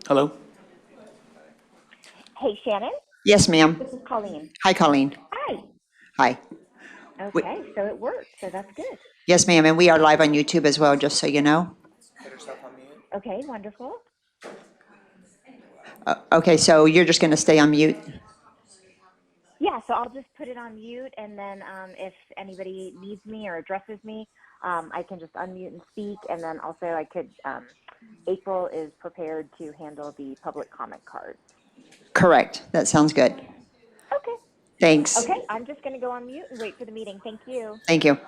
Hello? Hey, Shannon, Yes, ma'am. this is Colleen. Hi, Colleen. Hi. Hi. We, Okay, so it worked, so that's good. yes, ma'am, and we are live on YouTube as well, just so you know. Okay, wonderful. Okay, so you're just going to stay on mute? Yeah, so I'll just put it on mute, and then if anybody needs me or addresses me, I can just unmute and speak, and then also I could, April is prepared to handle the public comment cards. Correct. That sounds good. Okay. Thanks. Okay, I'm just going to go on mute and wait for the meeting. Thank you. Thank you.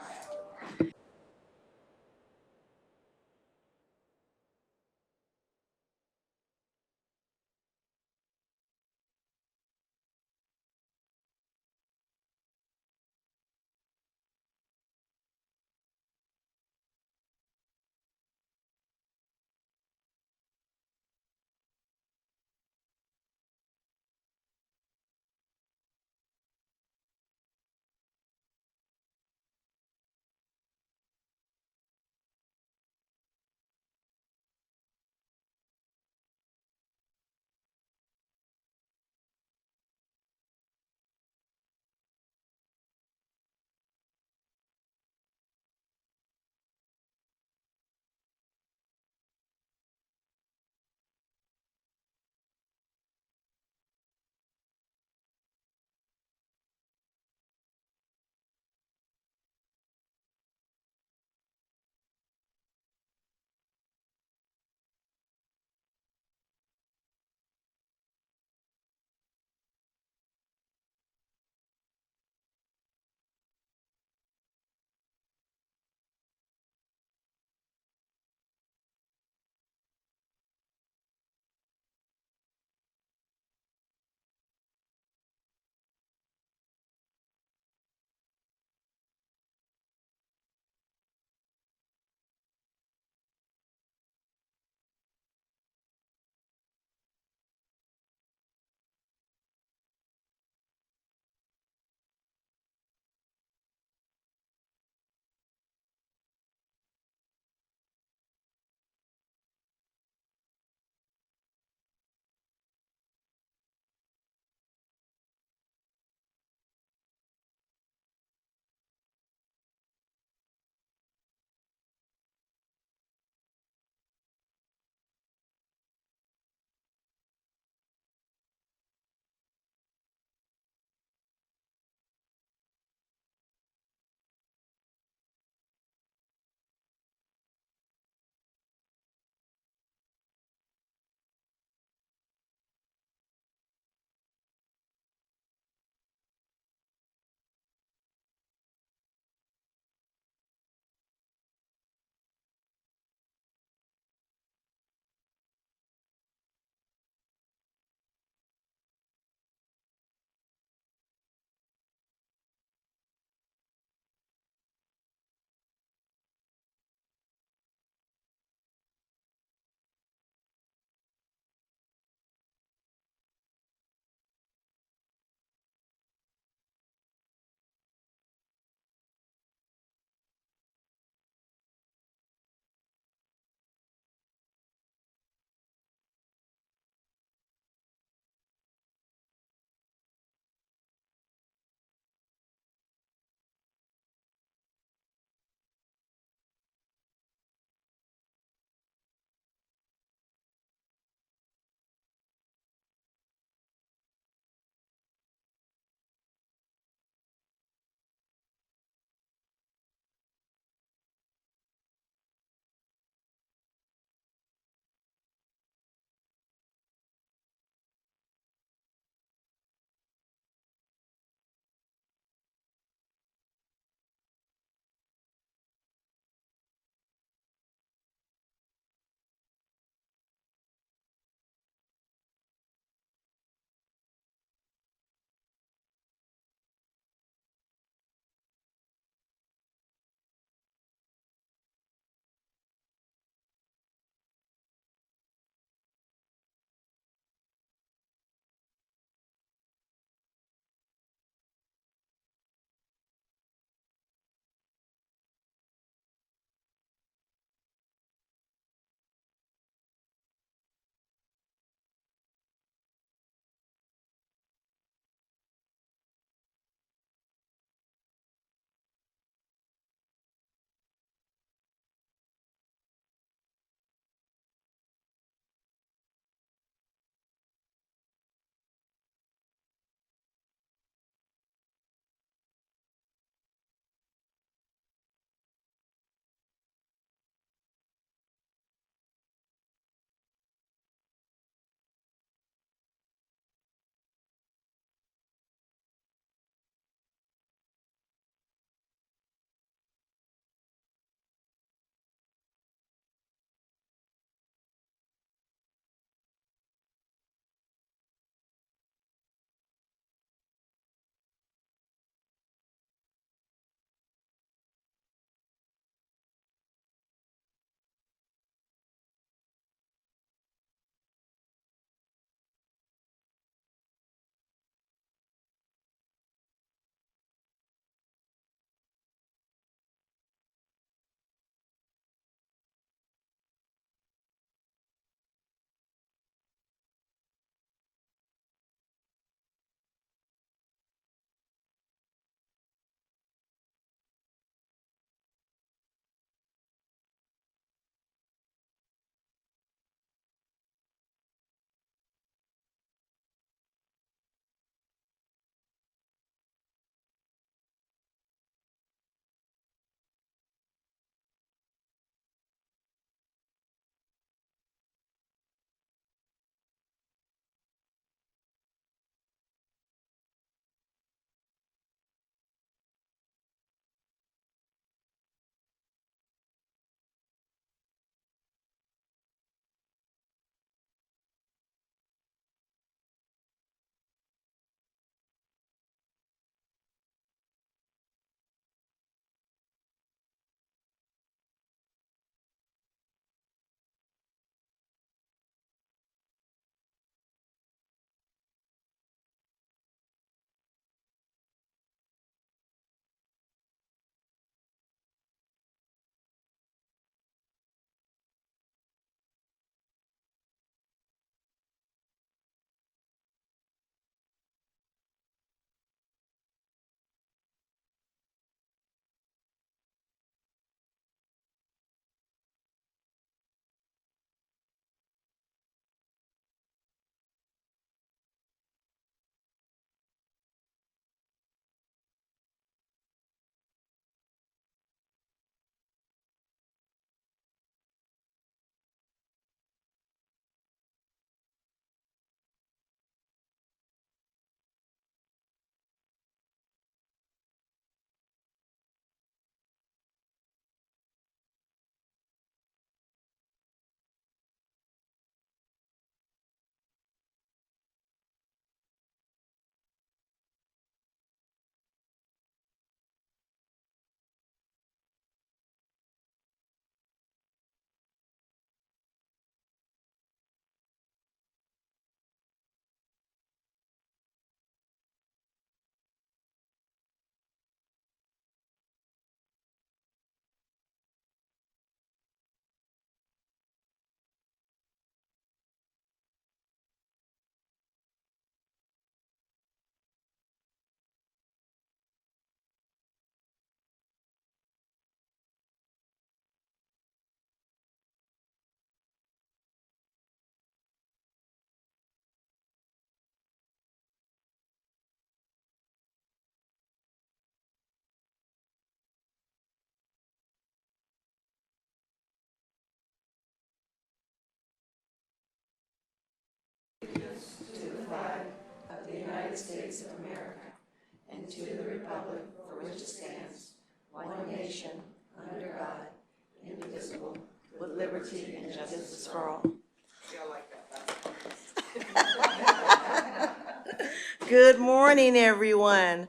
Good morning, everyone.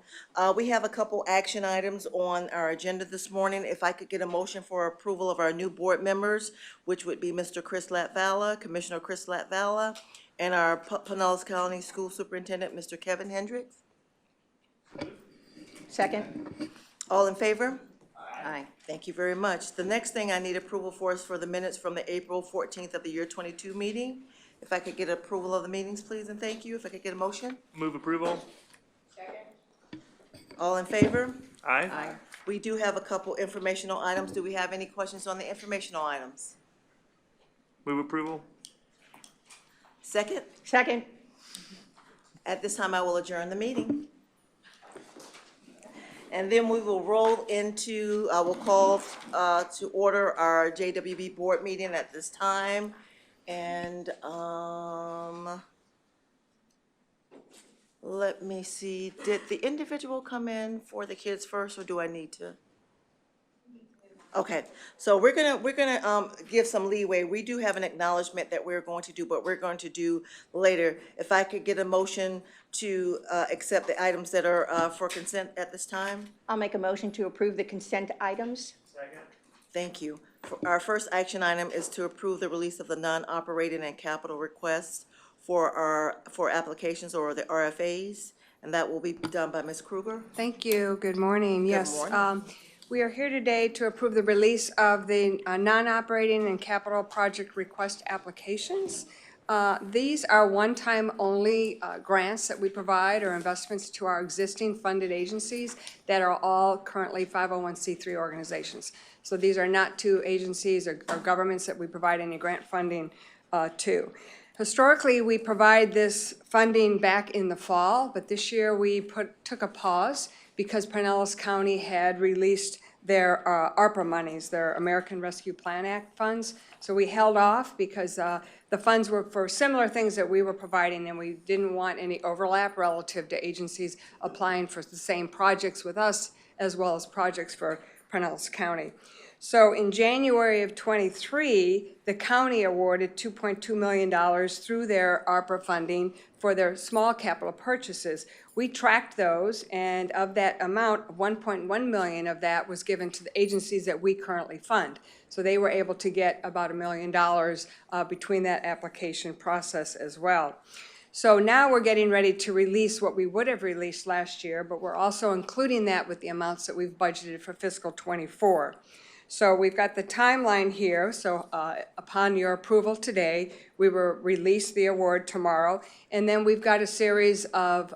We have a couple action items on our agenda this morning. If I could get a motion for approval of our new board members, which would be Mr. Chris Latvala, Commissioner Chris Latvala, and our Pinellas County School Superintendent, Mr. Kevin Hendricks. Second. All in favor? Aye. Thank you very much. The next thing I need approval for is for the minutes from the April 14th of the year 22 meeting. If I could get approval of the meetings, please, and thank you. If I could get a motion? Move approval. All in favor? Aye. Aye. We do have a couple informational items. Do we have any questions on the informational items? Move approval. Second? Second. At this time, I will adjourn the meeting. And then we will roll into, I will call to order our JWB board meeting at this time. And let me see, did the individual come in for the kids first, or do I need to? Okay, so we're gonna give some leeway. We do have an acknowledgement that we're going to do, but we're going to do later. If I could get a motion to accept the items that are for consent at this time? I'll make a motion to approve the consent items. Second. Thank you. Our first action item is to approve the release of the non-operating and capital requests for applications or the RFAs, and that will be done by Ms. Kruger. Thank you. Good morning. Yes. morning. We are here today to approve the release of the non-operating and capital project request applications. These are one-time only grants that we provide or investments to our existing funded agencies that are all currently 501c3 organizations. So these are not to agencies or governments that we provide any grant funding to. Historically, we provide this funding back in the fall, but this year we took a pause because Pinellas County had released their ARPA monies, their American Rescue Plan Act funds. So we held off because the funds were for similar things that we were providing, and we didn't want any overlap relative to agencies applying for the same projects with us as well as projects for Pinellas County. So in January of '23, the county awarded $2.2 million through their ARPA funding for their small capital purchases. We tracked those, and of that amount, 1.1 million of that was given to the agencies that we currently fund. So they were able to get about $1 million between that application process as well. So now we're getting ready to release what we would have released last year, but we're also including that with the amounts that we've budgeted for fiscal '24. So we've got the timeline here. So upon your approval today, we will release the award tomorrow. And then we've got a series of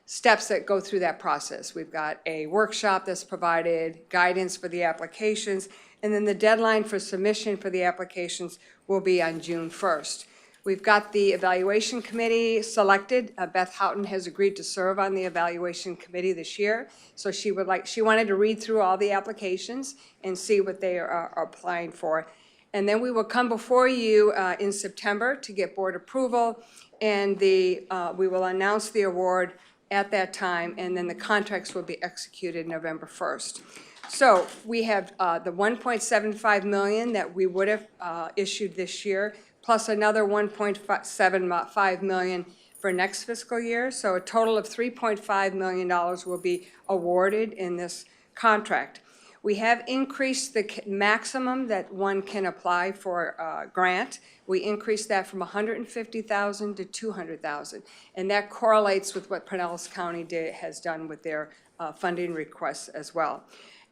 steps that go through that process. We've got a workshop that's provided, guidance for the applications, and then the deadline for submission for the applications will be on June 1st. We've got the evaluation committee selected. Beth Houghton has agreed to serve on the evaluation committee this year. So she wanted to read through all the applications and see what they are applying for. And then we will come before you in September to get board approval, and we will announce the award at that time, and then the contracts will be executed November 1st. So we have the $1.75 million that we would have issued this year, plus another $1.75 million for next fiscal year. So a total of $3.5 million will be awarded in this contract. We have increased the maximum that one can apply for a grant. We increased that from $150,000 to $200,000, and that correlates with what Pinellas County has done with their funding requests as well.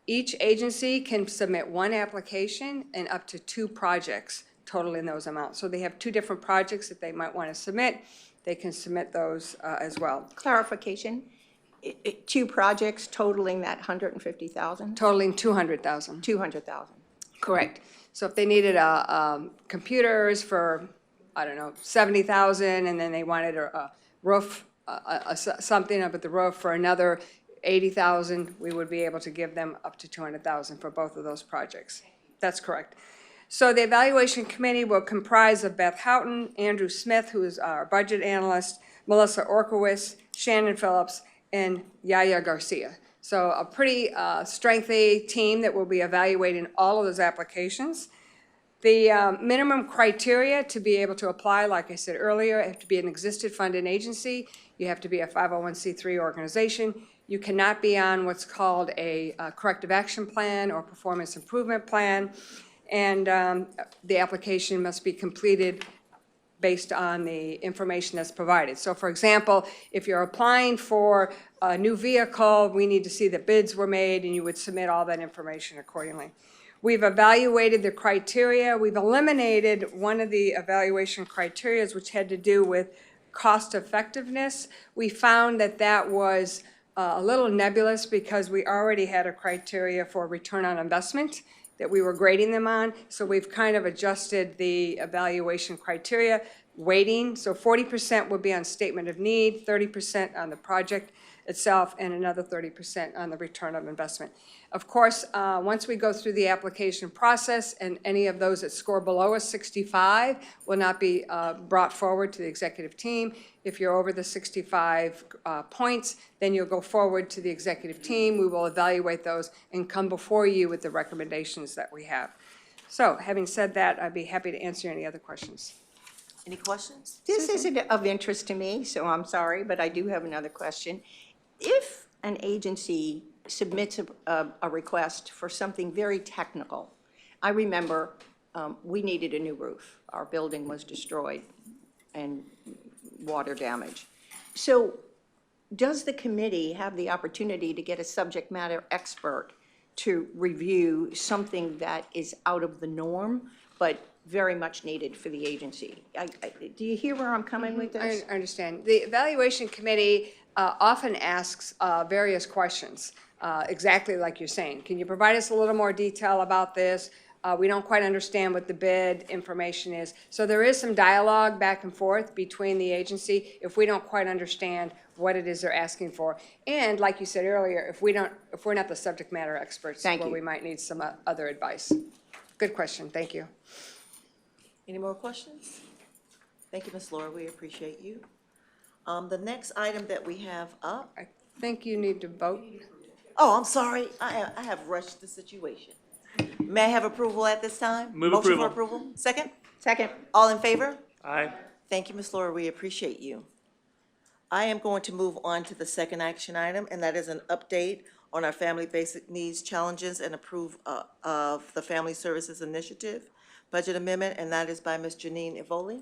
Each agency can submit one application and up to 2 projects totaling those amounts. So they have 2 different projects that they might want to submit. They can submit those as well. Clarification, 2 projects totaling that 150,000? Totaling 200,000. 200,000. Correct. So if they needed computers for, I don't know, 70,000, and then they wanted a roof, something up at the roof for another 80,000, we would be able to give them up to 200,000 for both of those projects. That's correct. So the evaluation committee will comprise of Beth Houghton, Andrew Smith, who is our budget analyst, Melissa Orkowitz, Shannon Phillips, and Yaya Garcia. So a pretty strengthy team that will be evaluating all of those applications. The minimum criteria to be able to apply, like I said earlier, have to be an existing funding agency. You have to be a 501c3 organization. You cannot be on what's called a corrective action plan or performance improvement plan. And the application must be completed based on the information that's provided. So for example, if you're applying for a new vehicle, we need to see the bids were made, and you would submit all that information accordingly. We've evaluated the criteria. We've eliminated one of the evaluation criteria, which had to do with cost effectiveness. We found that that was a little nebulous because we already had a criteria for return on investment that we were grading them on. So we've kind of adjusted the evaluation criteria weighting. So 40% would be on statement of need, 30% on the project itself, and another 30% on the return of investment. Of course, once we go through the application process, and any of those that score below a 65 will not be brought forward to the executive team. If you're over the 65 points, then you'll go forward to the executive team. We will evaluate those and come before you with the recommendations that we have. So having said that, I'd be happy to answer any other questions. Any questions? This isn't of interest to me, so I'm sorry, but I do have another question. If an agency submits a request for something very technical, I remember we needed a new roof. Our building was destroyed and water damage. So does the committee have the opportunity to get a subject matter expert to review something that is out of the norm, but very much needed for the agency? Do you hear where I'm coming with this? I understand. The evaluation committee often asks various questions, exactly like you're saying. Can you provide us a little more detail about this? We don't quite understand what the bid information is. So there is some dialogue back and forth between the agency if we don't quite understand what it is they're asking for. And like you said earlier, if we're not the subject matter experts, well, we might need some other advice. Good question. Thank you. Any more questions? Thank you, Ms. Laura. We appreciate you. The next item that we have up. I think you need to vote. Oh, I'm sorry. I have rushed the situation. May I have approval at this time? Move Motion approval. for approval? Second? Second. All in favor? Aye. Thank you, Ms. Laura. We appreciate you. I am going to move on to the second action item, and that is an update on our family basic needs challenges and approve of the Family Services Initiative budget amendment, and that is by Ms. Janine Evoli.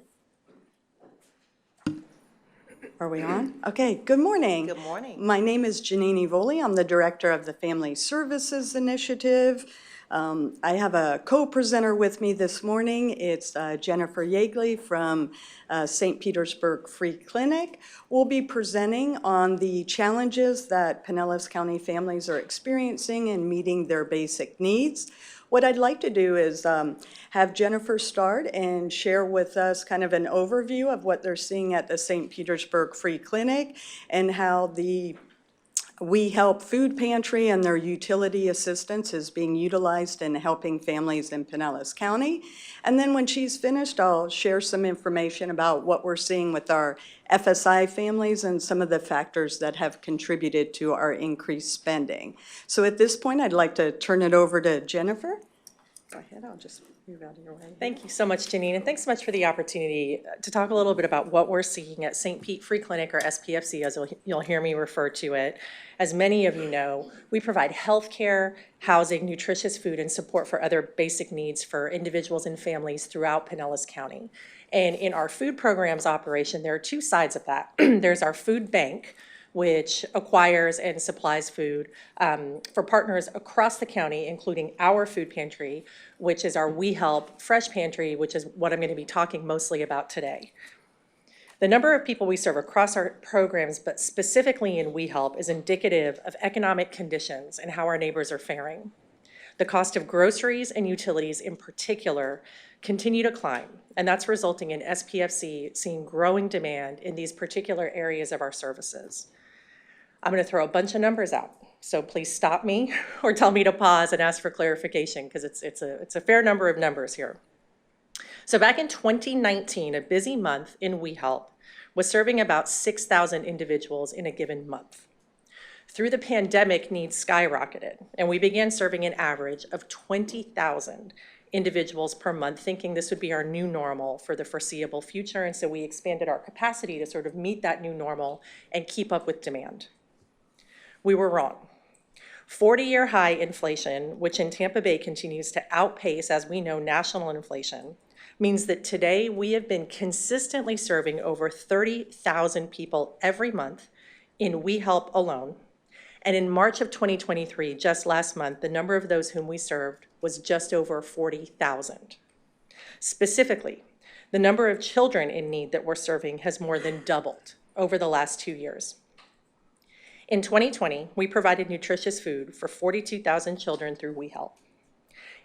Are we on? Okay, good morning. Good morning. My name is Janine Evoli. I'm the director of the Family Services Initiative. I have a co-presenter with me this morning. It's Jennifer Yeagley from St. Petersburg Free Clinic. We'll be presenting on the challenges that Pinellas County families are experiencing in meeting their basic needs. What I'd like to do is have Jennifer start and share with us kind of an overview of what they're seeing at the St. Petersburg Free Clinic and how the We Help Food Pantry and their utility assistance is being utilized in helping families in Pinellas County. And then when she's finished, I'll share some information about what we're seeing with our FSI families and some of the factors that have contributed to our increased spending. So at this point, I'd like to turn it over to Jennifer. Go ahead, I'll just move out of your way. Thank you so much, Janine, and thanks so much for the opportunity to talk a little bit about what we're seeing at St. Pete Free Clinic, or SPFC, as you'll hear me refer to it. As many of you know, we provide health care, housing, nutritious food, and support for other basic needs for individuals and families throughout Pinellas County. And in our food programs operation, there are two sides of that. There's our food bank, which acquires and supplies food for partners across the county, including our food pantry, which is our We Help Fresh Pantry, which is what I'm going to be talking mostly about today. The number of people we serve across our programs, but specifically in We Help, is indicative of economic conditions and how our neighbors are faring. The cost of groceries and utilities in particular continue to climb, and that's resulting in SPFC seeing growing demand in these particular areas of our services. I'm going to throw a bunch of numbers out, so please stop me or tell me to pause and ask for clarification, because it's a fair number of numbers here. So back in 2019, a busy month in We Help, was serving about 6,000 individuals in a given month. Through the pandemic, needs skyrocketed, and we began serving an average of 20,000 individuals per month, thinking this would be our new normal for the foreseeable future, and so we expanded our capacity to sort of meet that new normal and keep up with demand. We were wrong. 40-year high inflation, which in Tampa Bay continues to outpace, as we know, national inflation, means that today we have been consistently serving over 30,000 people every month in We Help alone. And in March of 2023, just last month, the number of those whom we served was just over 40,000. Specifically, the number of children in need that we're serving has more than doubled over the last 2 years. In 2020, we provided nutritious food for 42,000 children through We Help.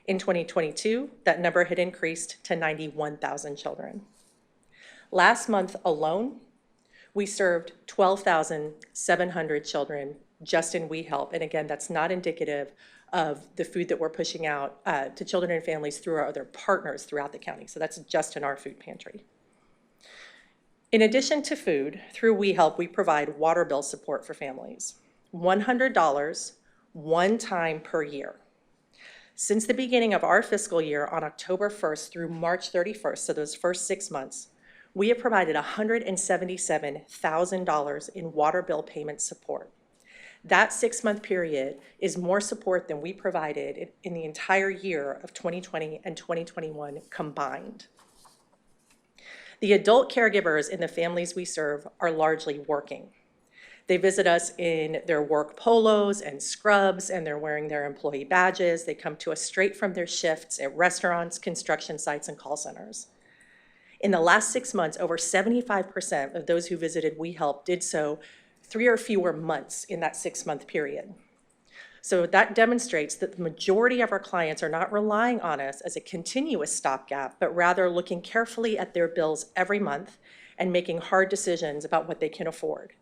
In 2022, that number had increased to 91,000 children. Last month alone, we served 12,700 children just in We Help. And again, that's not indicative of the food that we're pushing out to children and families through our other partners throughout the county. So that's just in our food pantry. In addition to food, through We Help, we provide water bill support for families. $100 one time per year. Since the beginning of our fiscal year on October 1st through March 31st, so those first 6 months, we have provided $177,000 in water bill payment support. That 6-month period is more support than we provided in the entire year of 2020 and 2021 combined. The adult caregivers in the families we serve are largely working. They visit us in their work polos and scrubs, and they're wearing their employee badges. They come to us straight from their shifts at restaurants, construction sites, and call centers. In the last 6 months, over 75% of those who visited We Help did so 3 or fewer months in that 6-month period. So that demonstrates that the majority of our clients are not relying on us as a continuous stopgap, but rather looking carefully at their bills every month and making hard decisions about what they can afford.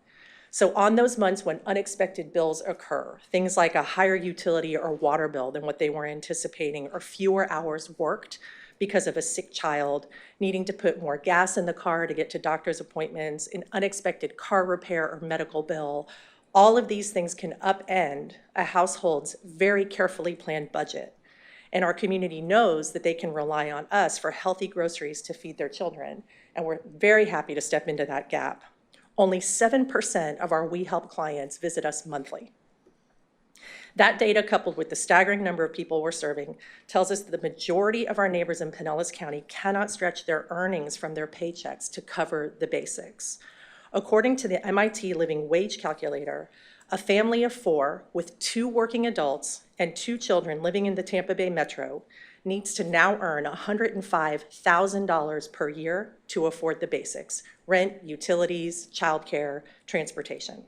So on those months when unexpected bills occur, things like a higher utility or water bill than what they were anticipating, or fewer hours worked because of a sick child, needing to put more gas in the car to get to doctor's appointments, an unexpected car repair or medical bill, all of these things can upend a household's very carefully planned budget. And our community knows that they can rely on us for healthy groceries to feed their children, and we're very happy to step into that gap. Only 7% of our We Help clients visit us monthly. That data, coupled with the staggering number of people we're serving, tells us that the majority of our neighbors in Pinellas County cannot stretch their earnings from their paychecks to cover the basics. According to the MIT Living Wage Calculator, a family of 4 with 2 working adults and 2 children living in the Tampa Bay Metro needs to now earn $105,000 per year to afford the basics: rent, utilities, childcare, transportation.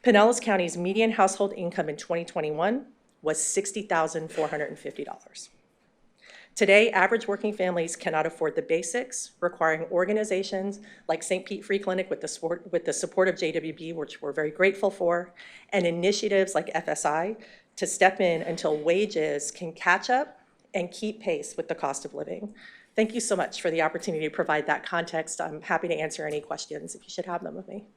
Pinellas County's median household income in 2021 was $60,450. Today, average working families cannot afford the basics, requiring organizations like St. Pete Free Clinic with the support of JWB, which we're very grateful for, and initiatives like FSI to step in until wages can catch up and keep pace with the cost of living. Thank you so much for the opportunity to provide that context. I'm happy to answer any questions if you should have them of me.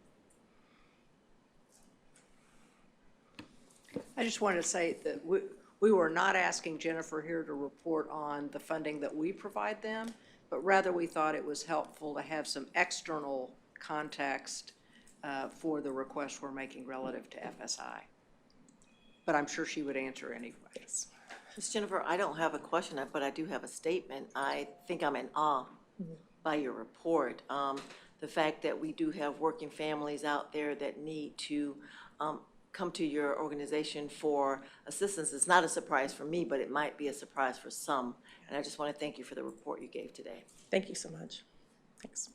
I just wanted to say that we were not asking Jennifer here to report on the funding that we provide them, but rather we thought it was helpful to have some external context for the request we're making relative to FSI. But I'm sure she would answer any questions. Ms. Jennifer, I don't have a question, but I do have a statement. I think I'm in awe by your report. The fact that we do have working families out there that need to come to your organization for assistance is not a surprise for me, but it might be a surprise for some. And I just want to thank you for the report you gave today. Thank you so much. Thanks.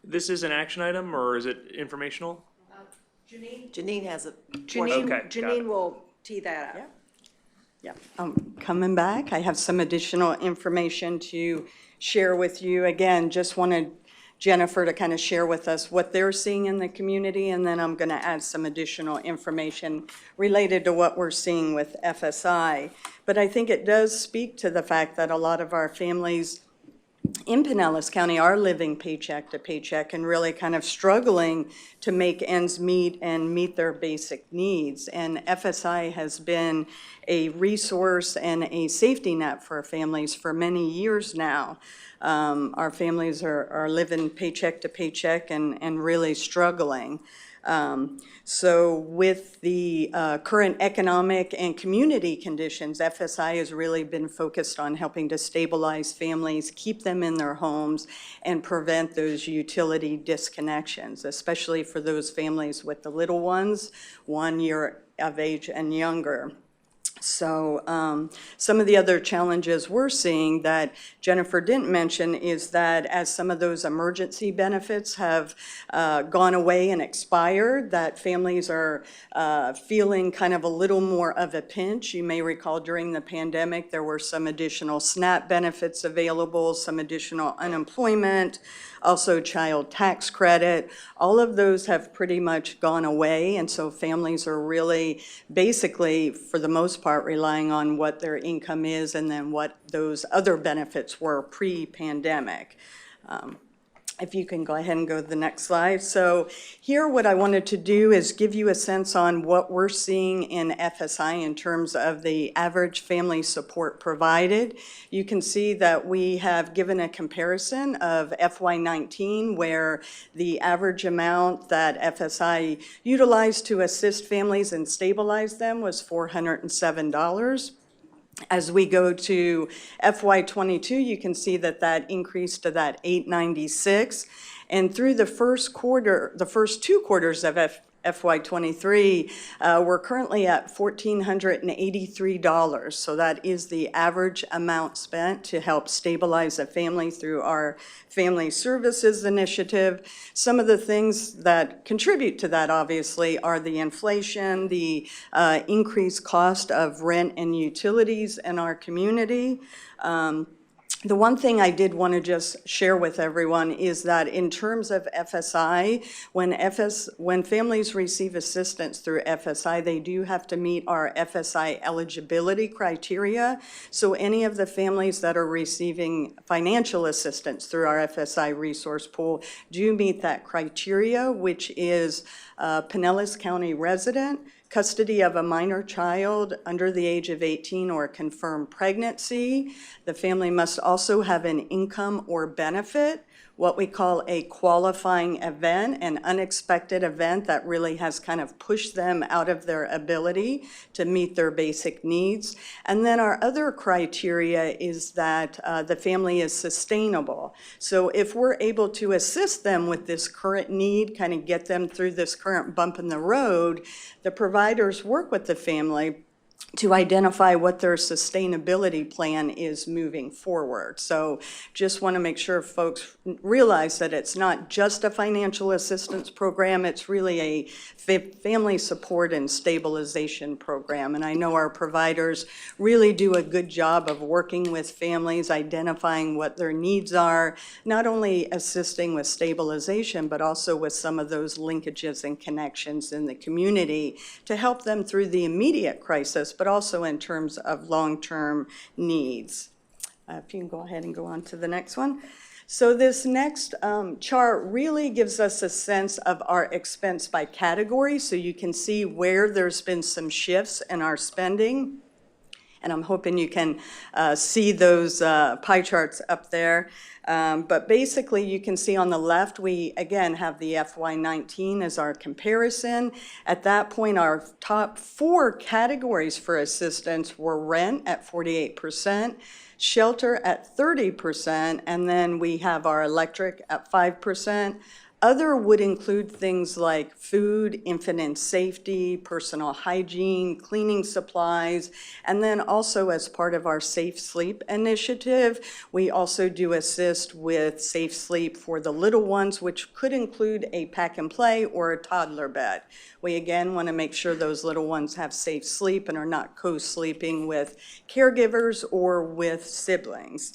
This is an action item, or is it informational? Janine has a Janine, Okay, got Janine it. will tee that up. Yeah, coming back, I have some additional information to share with you. Again, just wanted Jennifer to kind of share with us what they're seeing in the community, and then I'm going to add some additional information related to what we're seeing with FSI. But I think it does speak to the fact that a lot of our families in Pinellas County are living paycheck to paycheck and really kind of struggling to make ends meet and meet their basic needs. And FSI has been a resource and a safety net for families for many years now. Our families are living paycheck to paycheck and really struggling. So with the current economic and community conditions, FSI has really been focused on helping to stabilize families, keep them in their homes, and prevent those utility disconnections, especially for those families with the little ones, 1 year of age and younger. So some of the other challenges we're seeing that Jennifer didn't mention is that as some of those emergency benefits have gone away and expired, that families are feeling kind of a little more of a pinch. You may recall during the pandemic, there were some additional SNAP benefits available, some additional unemployment, also child tax credit. All of those have pretty much gone away, and so families are really basically, for the most part, relying on what their income is and then what those other benefits were pre-pandemic. If you can go ahead and go to the next slide. So here what I wanted to do is give you a sense on what we're seeing in FSI in terms of the average family support provided. You can see that we have given a comparison of FY19 where the average amount that FSI utilized to assist families and stabilize them was $407. As we go to FY22, you can see that that increased to that $896. And through the first two quarters of FY23, we're currently at $1,483. So that is the average amount spent to help stabilize a family through our Family Services Initiative. Some of the things that contribute to that, obviously, are the inflation, the increased cost of rent and utilities in our community. The one thing I did want to just share with everyone is that in terms of FSI, when families receive assistance through FSI, they do have to meet our FSI eligibility criteria. So any of the families that are receiving financial assistance through our FSI resource pool do meet that criteria, which is Pinellas County resident, custody of a minor child under the age of 18 or a confirmed pregnancy. The family must also have an income or benefit, what we call a qualifying event, an unexpected event that really has kind of pushed them out of their ability to meet their basic needs. And then our other criteria is that the family is sustainable. So if we're able to assist them with this current need, kind of get them through this current bump in the road, the providers work with the family to identify what their sustainability plan is moving forward. So just want to make sure folks realize that it's not just a financial assistance program, it's really a family support and stabilization program. And I know our providers really do a good job of working with families, identifying what their needs are, not only assisting with stabilization, but also with some of those linkages and connections in the community to help them through the immediate crisis, but also in terms of long-term needs. If you can go ahead and go on to the next one. So this next chart really gives us a sense of our expense by category, so you can see where there's been some shifts in our spending. And I'm hoping you can see those pie charts up there. But basically, you can see on the left, we again have the FY19 as our comparison. At that point, our top 4 categories for assistance were rent at 48%, shelter at 30%, and then we have our electric at 5%. Other would include things like food, infant and safety, personal hygiene, cleaning supplies, and then also as part of our Safe Sleep initiative, we also do assist with safe sleep for the little ones, which could include a pack and play or a toddler bed. We again want to make sure those little ones have safe sleep and are not co-sleeping with caregivers or with siblings.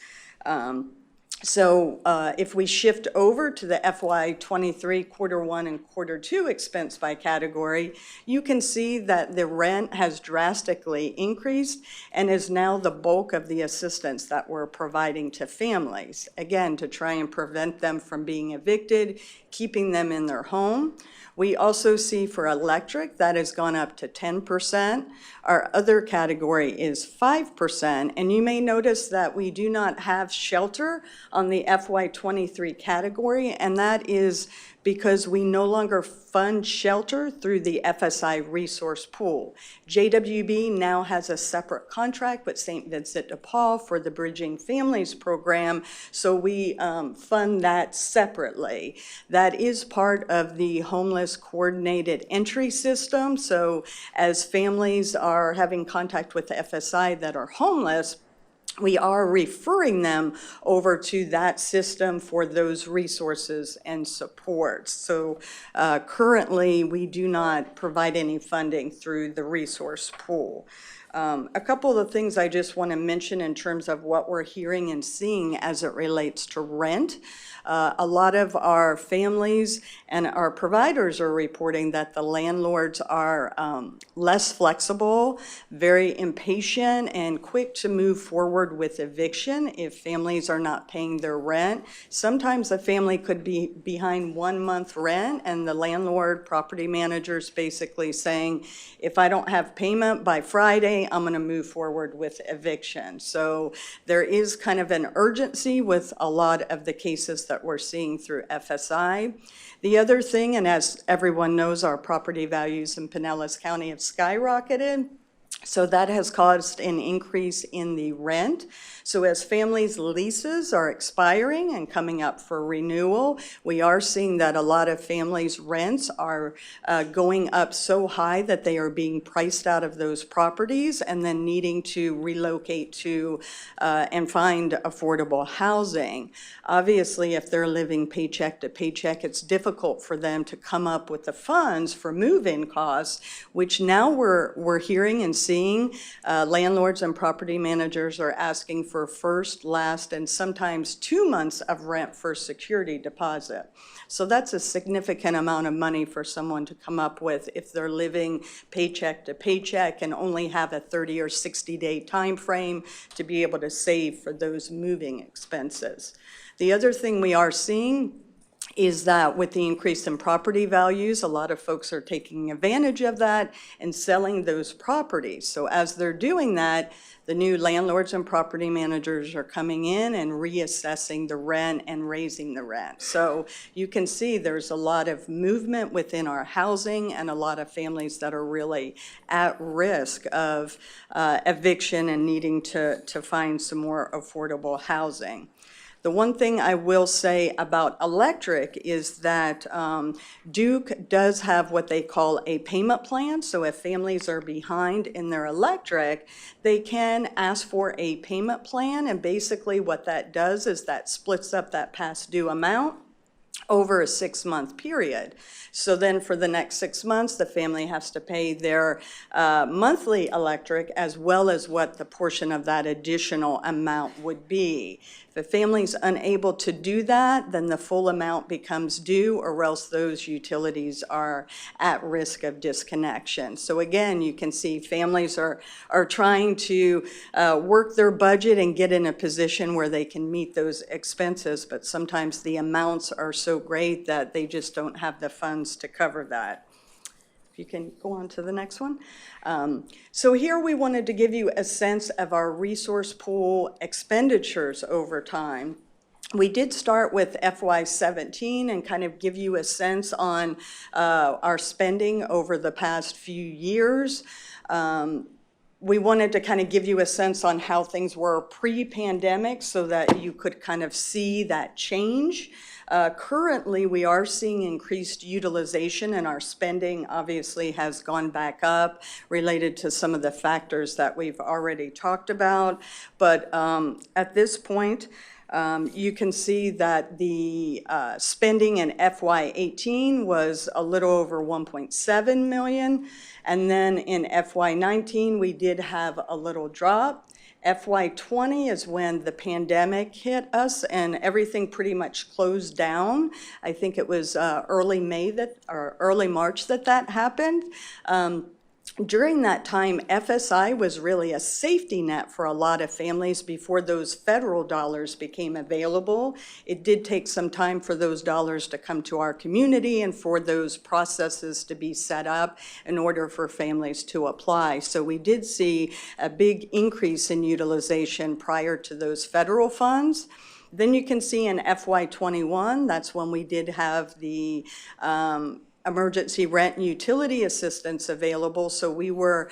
So if we shift over to the FY23 quarter one and quarter two expense by category, you can see that the rent has drastically increased and is now the bulk of the assistance that we're providing to families, again, to try and prevent them from being evicted, keeping them in their home. We also see for electric, that has gone up to 10%. Our other category is 5%, and you may notice that we do not have shelter on the FY23 category, and that is because we no longer fund shelter through the FSI resource pool. JWB now has a separate contract with St. Vincent de Paul for the Bridging Families program, so we fund that separately. That is part of the homeless coordinated entry system, so as families are having contact with the FSI that are homeless, we are referring them over to that system for those resources and supports. So currently, we do not provide any funding through the resource pool. A couple of the things I just want to mention in terms of what we're hearing and seeing as it relates to rent. A lot of our families and our providers are reporting that the landlords are less flexible, very impatient, and quick to move forward with eviction if families are not paying their rent. Sometimes a family could be behind 1 month rent, and the landlord, property managers basically saying, if I don't have payment by Friday, I'm going to move forward with eviction. So there is kind of an urgency with a lot of the cases that we're seeing through FSI. The other thing, and as everyone knows, our property values in Pinellas County have skyrocketed. So that has caused an increase in the rent. So as families' leases are expiring and coming up for renewal, we are seeing that a lot of families' rents are going up so high that they are being priced out of those properties and then needing to relocate to and find affordable housing. Obviously, if they're living paycheck to paycheck, it's difficult for them to come up with the funds for move-in costs, which now we're hearing and seeing landlords and property managers are asking for first, last, and sometimes 2 months of rent for security deposit. So that's a significant amount of money for someone to come up with if they're living paycheck to paycheck and only have a 30 or 60-day time frame to be able to save for those moving expenses. The other thing we are seeing is that with the increase in property values, a lot of folks are taking advantage of that and selling those properties. So as they're doing that, the new landlords and property managers are coming in and reassessing the rent and raising the rent. So you can see there's a lot of movement within our housing and a lot of families that are really at risk of eviction and needing to find some more affordable housing. The one thing I will say about electric is that Duke does have what they call a payment plan. So if families are behind in their electric, they can ask for a payment plan. And basically what that does is that splits up that past due amount over a 6-month period. So then for the next 6 months, the family has to pay their monthly electric as well as what the portion of that additional amount would be. If a family's unable to do that, then the full amount becomes due, or else those utilities are at risk of disconnection. So again, you can see families are trying to work their budget and get in a position where they can meet those expenses, but sometimes the amounts are so great that they just don't have the funds to cover that. If you can go on to the next one. So here we wanted to give you a sense of our resource pool expenditures over time. We did start with FY17 and kind of give you a sense on our spending over the past few years. We wanted to kind of give you a sense on how things were pre-pandemic so that you could kind of see that change. Currently, we are seeing increased utilization, and our spending obviously has gone back up related to some of the factors that we've already talked about. But at this point, you can see that the spending in FY18 was a little over 1.7 million. And then in FY19, we did have a little drop. FY20 is when the pandemic hit us and everything pretty much closed down. I think it was early March that happened. During that time, FSI was really a safety net for a lot of families before those federal dollars became available. It did take some time for those dollars to come to our community and for those processes to be set up in order for families to apply. So we did see a big increase in utilization prior to those federal funds. Then you can see in FY21, that's when we did have the emergency rent and utility assistance available. So we were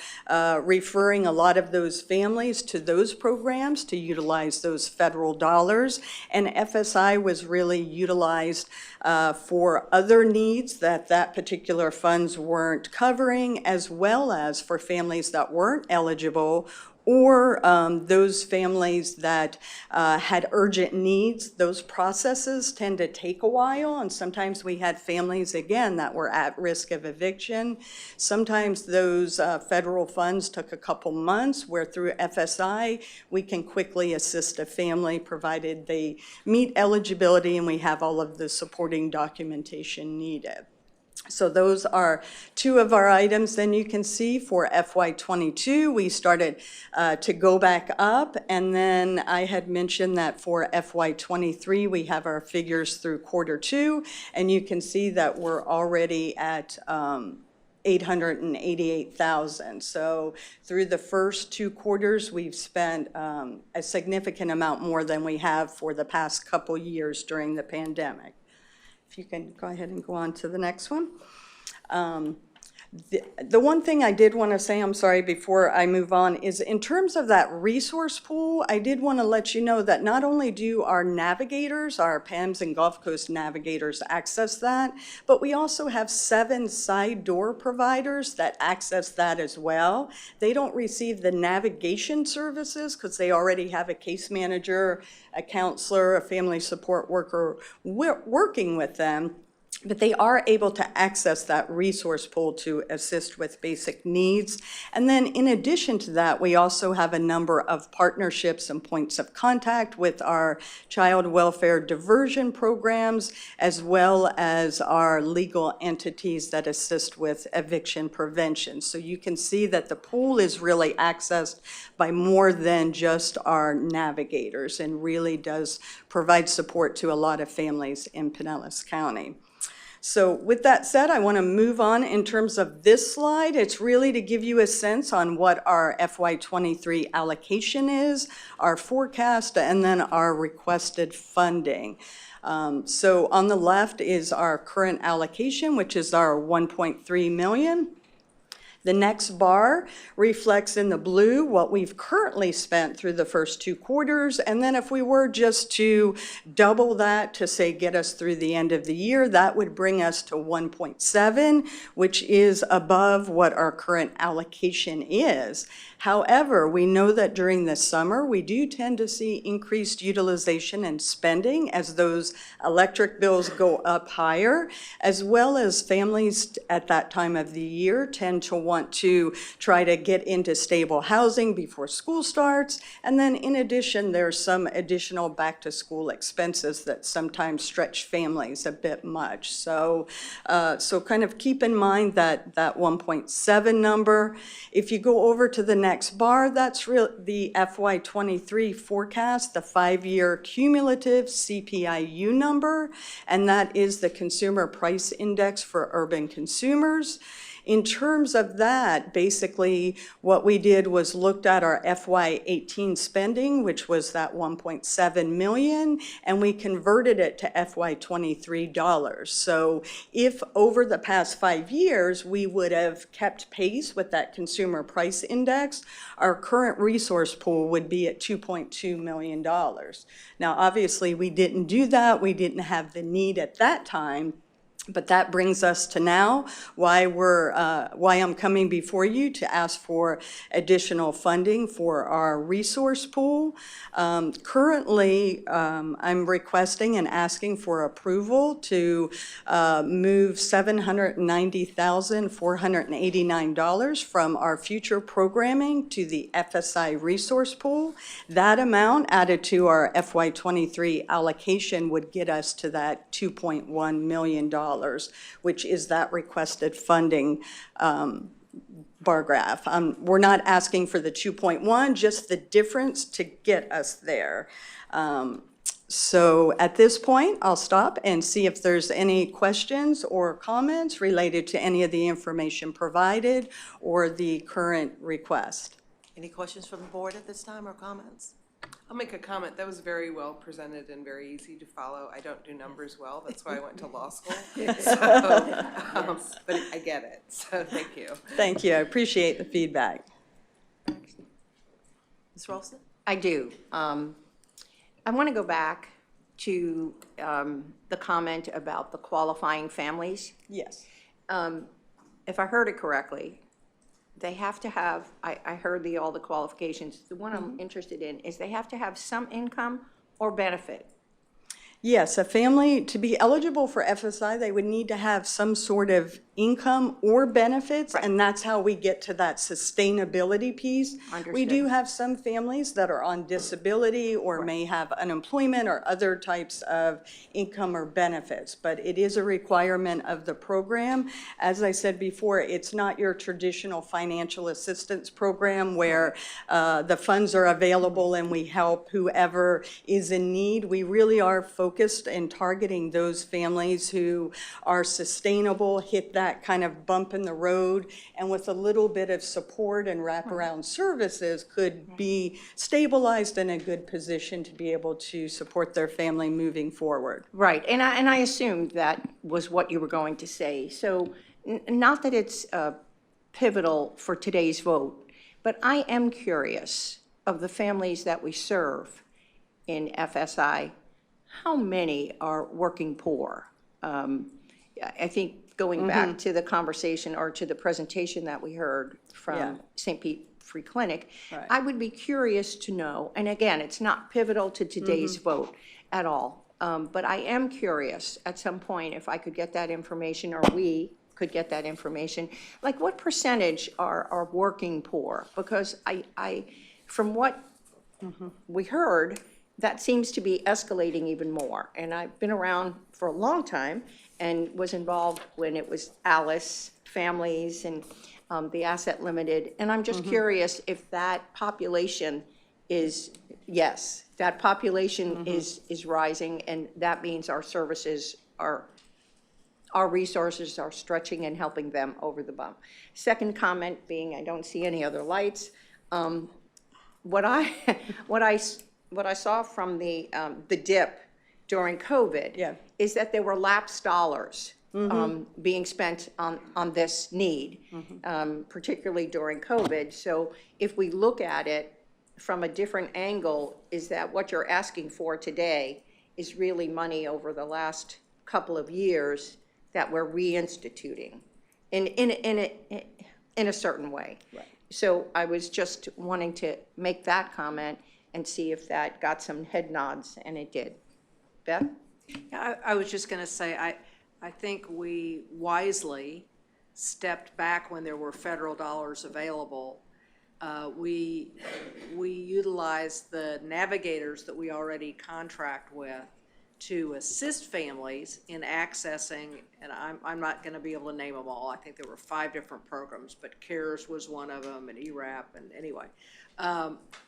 referring a lot of those families to those programs to utilize those federal dollars. And FSI was really utilized for other needs that particular funds weren't covering, as well as for families that weren't eligible, or those families that had urgent needs. Those processes tend to take a while, and sometimes we had families, again, that were at risk of eviction. Sometimes those federal funds took a couple months, where through FSI, we can quickly assist a family provided they meet eligibility and we have all of the supporting documentation needed. So those are two of our items. Then you can see for FY22, we started to go back up. And then I had mentioned that for FY23, we have our figures through Q2. And you can see that we're already at 888,000. So through the first 2 quarters, we've spent a significant amount more than we have for the past couple years during the pandemic. If you can go ahead and go on to the next one. The one thing I did want to say, I'm sorry, before I move on, is in terms of that resource pool, I did want to let you know that not only do our navigators, our PAMs and Gulf Coast navigators access that, but we also have 7 side door providers that access that as well. They don't receive the navigation services because they already have a case manager, a counselor, a family support worker working with them. But they are able to access that resource pool to assist with basic needs. And then in addition to that, we also have a number of partnerships and points of contact with our child welfare diversion programs, as well as our legal entities that assist with eviction prevention. So you can see that the pool is really accessed by more than just our navigators and really does provide support to a lot of families in Pinellas County. So with that said, I want to move on in terms of this slide. It's really to give you a sense on what our FY23 allocation is, our forecast, and then our requested funding. So on the left is our current allocation, which is our $1.3 million. The next bar reflects in the blue what we've currently spent through the first 2 quarters. And then if we were just to double that to, say, get us through the end of the year, that would bring us to 1.7, which is above what our current allocation is. However, we know that during the summer, we do tend to see increased utilization and spending as those electric bills go up higher, as well as families at that time of the year tend to want to try to get into stable housing before school starts. And then in addition, there's some additional back to school expenses that sometimes stretch families a bit much. So kind of keep in mind that 1.7 number. If you go over to the next bar, that's the FY23 forecast, the 5-year cumulative CPIU number, and that is the Consumer Price Index for urban consumers. In terms of that, basically what we did was looked at our FY18 spending, which was that 1.7 million, and we converted it to FY23 dollars. So if over the past 5 years we would have kept pace with that consumer price index, our current resource pool would be at $2.2 million. Now, obviously we didn't do that. We didn't have the need at that time. But that brings us to now, why I'm coming before you to ask for additional funding for our resource pool. Currently, I'm requesting and asking for approval to move $790,489 from our future programming to the FSI resource pool. That amount added to our FY23 allocation would get us to that $2.1 million, which is that requested funding bar graph. We're not asking for the 2.1, just the difference to get us there. So at this point, I'll stop and see if there's any questions or comments related to any of the information provided or the current request. Any questions from the board at this time or comments? I'll make a comment. That was very well presented and very easy to follow. I don't do numbers well. That's why I went to law school. So, but I get it. So thank you. Thank you. I appreciate the feedback. Ms. Ralston? I do. I want to go back to the comment about the qualifying families. Yes. If I heard it correctly, they have to have, I heard all the qualifications. The one I'm interested in is they have to have some income or benefit. Yes, a family, to be eligible for FSI, they would need to have some sort of income or benefits, and that's how we get to that sustainability piece. We do have some families that are on disability or may have unemployment or other types of income or benefits, but it is a requirement of the program. As I said before, it's not your traditional financial assistance program where the funds are available and we help whoever is in need. We really are focused and targeting those families who are sustainable, hit that kind of bump in the road, and with a little bit of support and wraparound services could be stabilized in a good position to be able to support their family moving forward. Right, and I assumed that was what you were going to say. So not that it's pivotal for today's vote, but I am curious of the families that we serve in FSI, how many are working poor? I think going back to the conversation or to the presentation that we heard from St. Pete Free Clinic, I would be curious to know, and again, it's not pivotal to today's vote at all, but I am curious at some point if I could get that information, or we could get that information, like what percentage are working poor? Because I from what we heard, that seems to be escalating even more. And I've been around for a long time and was involved when it was Alice Families and the Asset Limited. And I'm just curious if that population is, yes, that population is rising, and that means our services our resources are stretching and helping them over the bump. Second comment being, I don't see any other lights. What I saw from the dip during COVID is that there were lapsed dollars being spent on this need, particularly during COVID. So if we look at it from a different angle, is that what you're asking for today is really money over the last couple of years that we're reinstituting in a certain way. Right. So I was just wanting to make that comment and see if that got some head nods, and it did. Beth? Yeah, I was just going to say, I think we wisely stepped back when there were federal dollars available. We utilized the navigators that we already contract with to assist families in accessing, and I'm not going to be able to name them all. I think there were 5 different programs, but CARES was one of them, and ERAP, and anyway.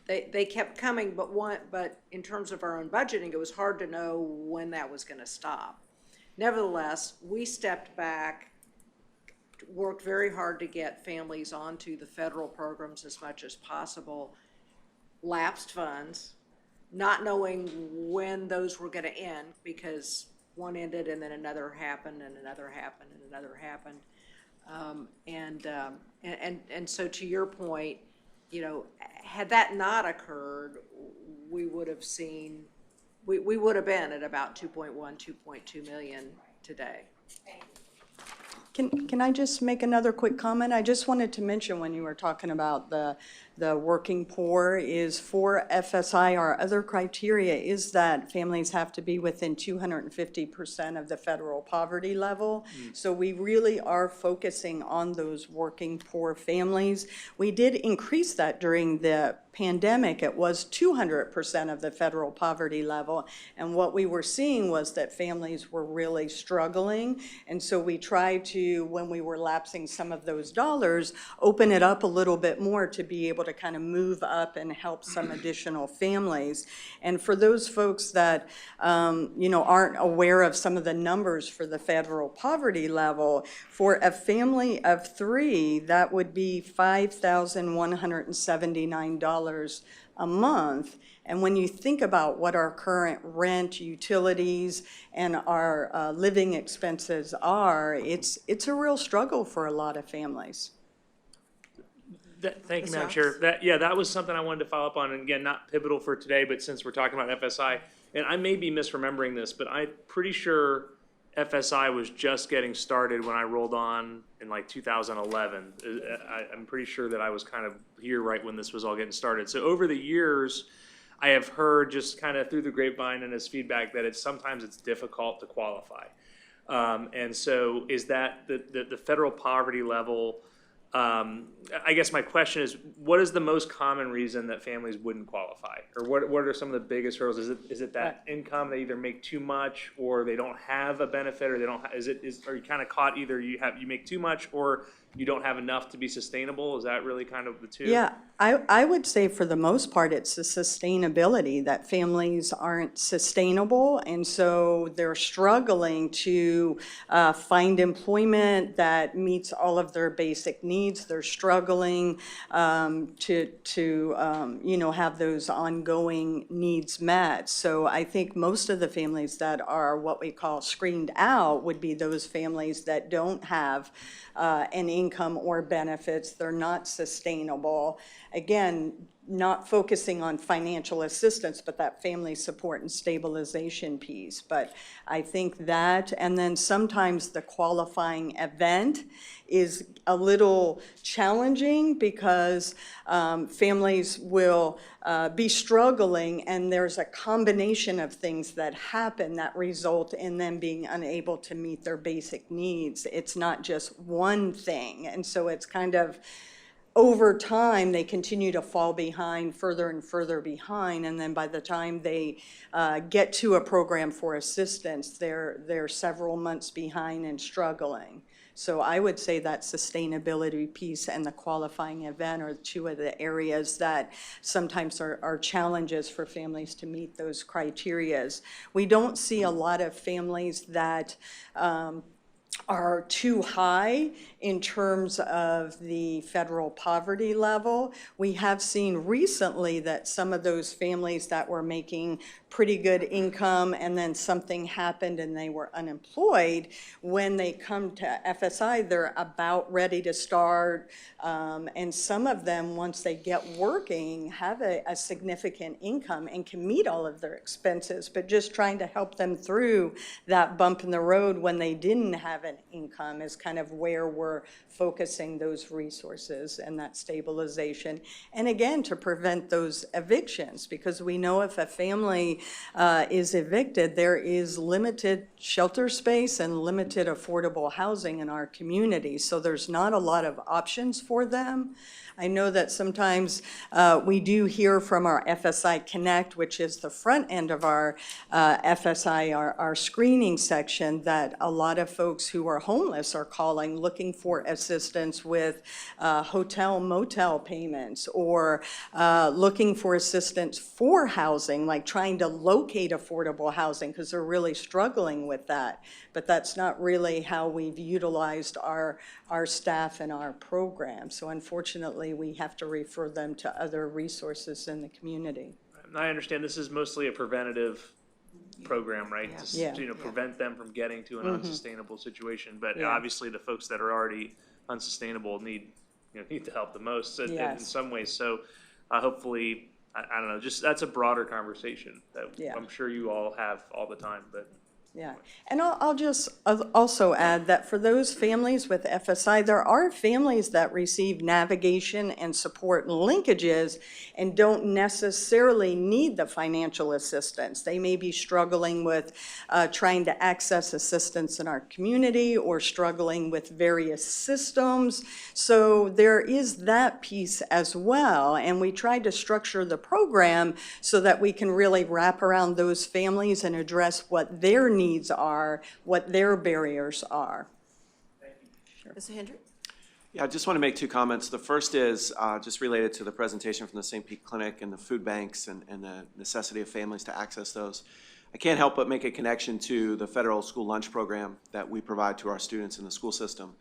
They kept coming, but in terms of our own budgeting, it was hard to know when that was going to stop. Nevertheless, we stepped back, worked very hard to get families onto the federal programs as much as possible, lapsed funds, not knowing when those were going to end, because one ended and then another happened and another happened and another happened. And so to your point, you know, had that not occurred, we would have seen, we would have been at about 2.1, 2.2 million today. Can I just make another quick comment? I just wanted to mention when you were talking about the working poor is for FSI, our other criteria is that families have to be within 250% of the federal poverty level. So we really are focusing on those working poor families. We did increase that during the pandemic. It was 200% of the federal poverty level. And what we were seeing was that families were really struggling. And so we tried to, when we were lapsing some of those dollars, open it up a little bit more to be able to kind of move up and help some additional families. And for those folks that, aren't aware of some of the numbers for the federal poverty level, for a family of 3, that would be $5,179 a month. And when you think about what our current rent, utilities, and our living expenses are, it's a real struggle for a lot of families. Thank you, Madam Chair. That was something I wanted to follow up on, and again, not pivotal for today, but since we're talking about FSI, and I may be misremembering this, but I'm pretty sure FSI was just getting started when I rolled on in like 2011. I'm pretty sure that I was kind of here right when this was all getting started. So over the years, I have heard just kind of through the grapevine and as feedback that sometimes it's difficult to qualify. And so is that the federal poverty level? I guess my question is, what is the most common reason that families wouldn't qualify? Or what are some of the biggest hurdles? Is it that income, they either make too much or they don't have a benefit, or they don't, are you kind of caught either you make too much or you don't have enough to be sustainable? Is that really kind of the two? Yeah, I would say for the most part, it's the sustainability, that families aren't sustainable, and so they're struggling to find employment that meets all of their basic needs. They're struggling to have those ongoing needs met. So I think most of the families that are what we call screened out would be those families that don't have an income or benefits. They're not sustainable. Again, not focusing on financial assistance, but that family support and stabilization piece. But I think that, and then sometimes the qualifying event is a little challenging because families will be struggling, and there's a combination of things that happen that result in them being unable to meet their basic needs. It's not just one thing, and so it's kind of over time, they continue to fall behind, further and further behind, and then by the time they get to a program for assistance, they're several months behind and struggling. So I would say that sustainability piece and the qualifying event are two of the areas that sometimes are challenges for families to meet those criterias. We don't see a lot of families that are too high in terms of the federal poverty level. We have seen recently that some of those families that were making pretty good income and then something happened and they were unemployed, when they come to FSI, they're about ready to start. And some of them, once they get working, have a significant income and can meet all of their expenses, but just trying to help them through that bump in the road when they didn't have an income is kind of where we're focusing those resources and that stabilization. And again, to prevent those evictions, because we know if a family is evicted, there is limited shelter space and limited affordable housing in our community. So there's not a lot of options for them. I know that sometimes we do hear from our FSI Connect, which is the front end of our FSI, our screening section, that a lot of folks who are homeless are calling, looking for assistance with hotel, motel payments, or looking for assistance for housing, like trying to locate affordable housing, because they're really struggling with that. But that's not really how we've utilized our staff and our program. So unfortunately, we have to refer them to other resources in the community. I understand this is mostly a preventative program, right? Yeah. To prevent them from getting to an unsustainable situation. But Yeah. obviously, the folks that are already unsustainable need the help the most in some ways. So hopefully, I don't know, just that's a broader conversation that I'm sure you all have all the time. But Yeah, and I'll just also add that for those families with FSI, there are families that receive navigation and support linkages and don't necessarily need the financial assistance. They may be struggling with trying to access assistance in our community or struggling with various systems. So there is that piece as well, and we tried to structure the program so that we can really wrap around those families and address what their needs are, what their barriers are. Mr. Hendrick? Yeah, I just want to make two comments. The first is just related to the presentation from the St. Pete Clinic and the food banks and the necessity of families to access those. I can't help but make a connection to the federal school lunch program that we provide to our students in the school system.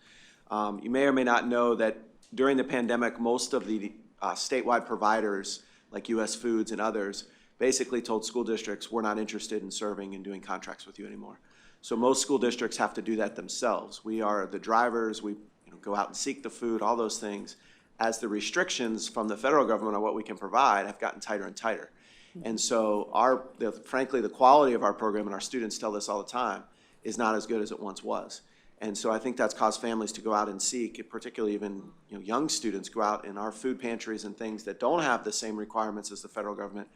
You may or may not know that during the pandemic, most of the statewide providers, like US Foods and others, basically told school districts, we're not interested in serving and doing contracts with you anymore. So most school districts have to do that themselves. We are the drivers, we go out and seek the food, all those things, as the restrictions from the federal government on what we can provide have gotten tighter and tighter. And so frankly, the quality of our program, and our students tell this all the time, is not as good as it once was. And so I think that's caused families to go out and seek, particularly even young students, go out in our food pantries and things that don't have the same requirements as the federal government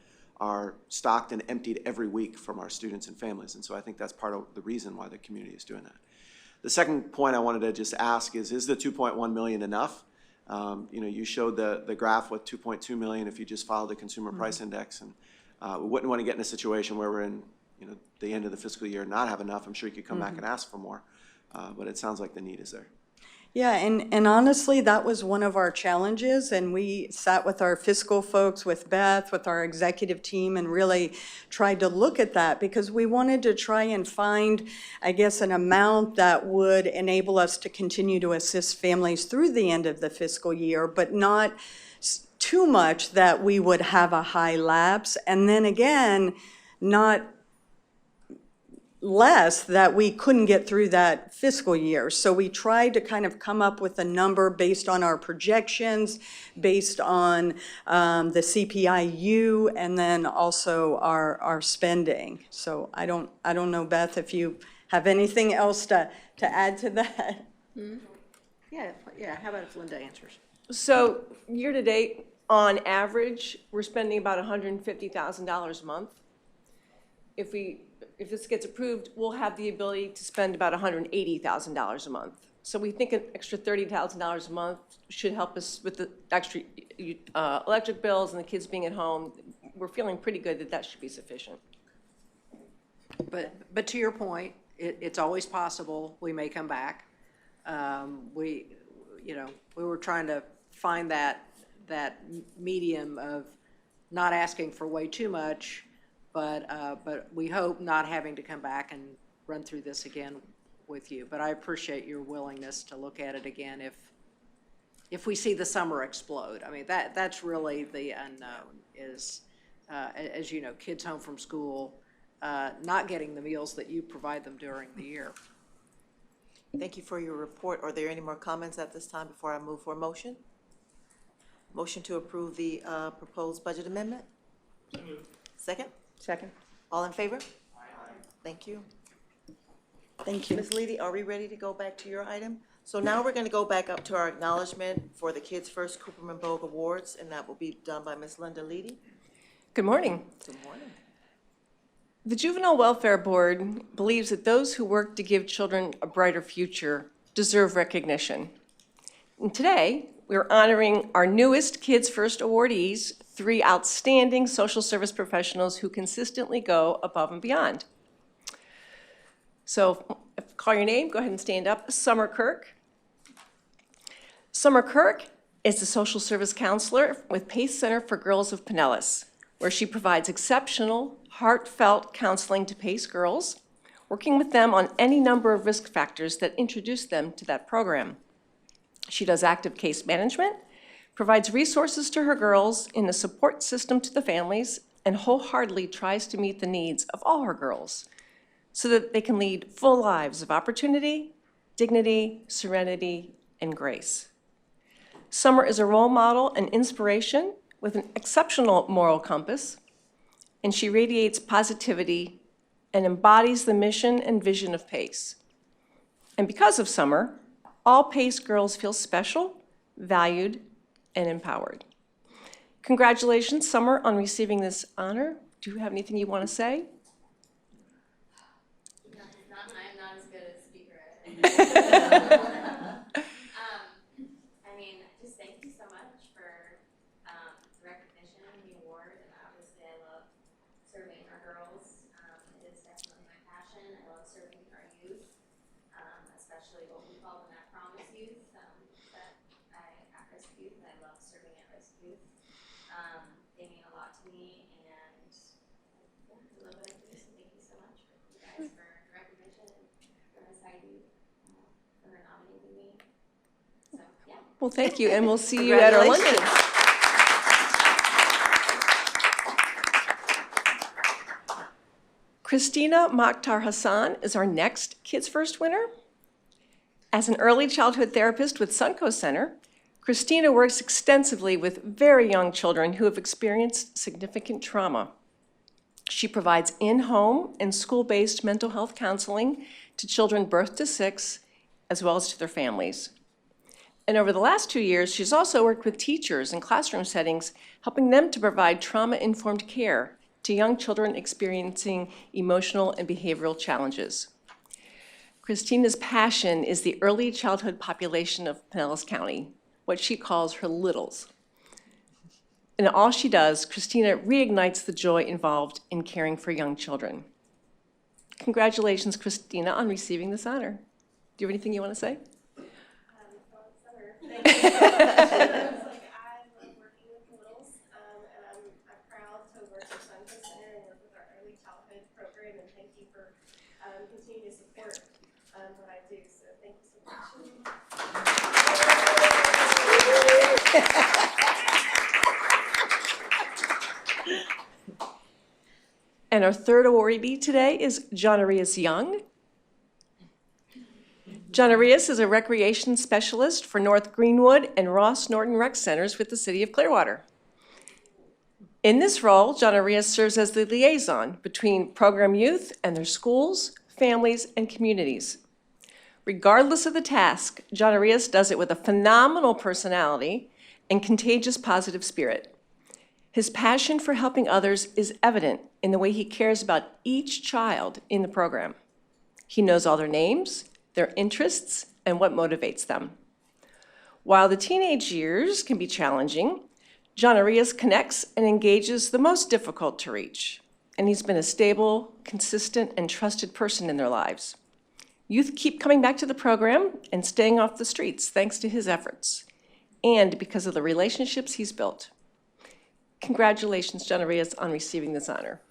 are stocked and emptied every week from our students and families. And so I think that's part of the reason why the community is doing that. The second point I wanted to just ask is the 2.1 million enough? You showed the graph with 2.2 million if you just follow the consumer price index, and we wouldn't want to get in a situation where we're in the end of the fiscal year and not have enough. I'm sure you could come back and ask for more, but it sounds like the need is there. Yeah, and honestly, that was one of our challenges, and we sat with our fiscal folks, with Beth, with our executive team, and really tried to look at that because we wanted to try and find, I guess, an amount that would enable us to continue to assist families through the end of the fiscal year, but not too much that we would have a high lapse, and then again, not less that we couldn't get through that fiscal year. So we tried to kind of come up with a number based on our projections, based on the CPIU, and then also our spending. So I don't know, Beth, if you have anything else to add to that. Yeah, how about if Linda answers? So year-to-date, on average, we're spending about $150,000 a month. If this gets approved, we'll have the ability to spend about $180,000 a month. So we think an extra $30,000 a month should help us with the extra electric bills and the kids being at home. We're feeling pretty good that that should be sufficient. But to your point, it's always possible we may come back. We were trying to find that medium of not asking for way too much, but we hope not having to come back and run through this again with you. But I appreciate your willingness to look at it again if we see the summer explode. I mean, that's really the unknown is, as you know, kids home from school, not getting the meals that you provide them during the year. Thank you for your report. Are there any more comments at this time before I move for a motion? Motion to approve the proposed budget amendment? Second? Second. All in favor? Thank you. Thank you. Ms. Leedy, are we ready to go back to your item? So now we're going to go back up to our acknowledgement for the Kids First Cooperman Bogue Awards, and that will be done by Ms. Linda Leedy. Good morning. Good morning. The Juvenile Welfare Board believes that those who work to give children a brighter future deserve recognition. And today, we're honoring our newest Kids First awardees, 3 outstanding social service professionals who consistently go above and beyond. So if I call your name, go ahead and stand up. Summer Kirk. Summer Kirk is a social service counselor with Pace Center for Girls of Pinellas, where she provides exceptional, heartfelt counseling to Pace girls, working with them on any number of risk factors that introduce them to that program. She does active case management, provides resources to her girls in a support system to the families, and wholeheartedly tries to meet the needs of all her girls so that they can lead full lives of opportunity, dignity, serenity, and grace. Summer is a role model and inspiration with an exceptional moral compass, and she radiates positivity and embodies the mission and vision of PACE. And because of Summer, all PACE girls feel special, valued, and empowered. Congratulations, Summer, on receiving this honor. Do you have anything you want to say? I'm not as good a speaker as I mean, just thank you so much for the recognition and the award. And obviously, I love serving our girls. It is definitely my passion. I love serving our youth, especially what we call the Not Promise youth. At-risk youth, I love serving at-risk youth. They mean a lot to me, and yeah, I love what I do. So thank you so much for you guys for the recognition and for deciding for nominating me. So yeah. Well, thank you, and we'll see you at our luncheon. Christina Mokhtar Hassan is our next Kids First winner. As an early childhood therapist with Suncoast Center, Christina works extensively with very young children who have experienced significant trauma. She provides in-home and school-based mental health counseling to children birth to 6, as well as to their families. And over the last 2 years, she's also worked with teachers in classroom settings, helping them to provide trauma-informed care to young children experiencing emotional and behavioral challenges. Christina's passion is the early childhood population of Pinellas County, what she calls her littles. In all she does, Christina reignites the joy involved in caring for young children. Congratulations, Christina, on receiving this honor. Do you have anything you want to say? I love working with the littles, and I'm proud to work with Suncoast Center and work with our early childhood program, and thank you for continuing to support what I do, so thank you so much. And our third awardee today is John Arias Young. John Arias is a recreation specialist for North Greenwood and Ross Norton Rec Centers with the City of Clearwater. In this role, John Arias serves as the liaison between program youth and their schools, families, and communities. Regardless of the task, John Arias does it with a phenomenal personality and contagious positive spirit. His passion for helping others is evident in the way he cares about each child in the program. He knows all their names, their interests, and what motivates them. While the teenage years can be challenging, John Arias connects and engages the most difficult to reach, and he's been a stable, consistent, and trusted person in their lives. Youth keep coming back to the program and staying off the streets thanks to his efforts, and because of the relationships he's built. Congratulations, John Arias, on receiving this honor.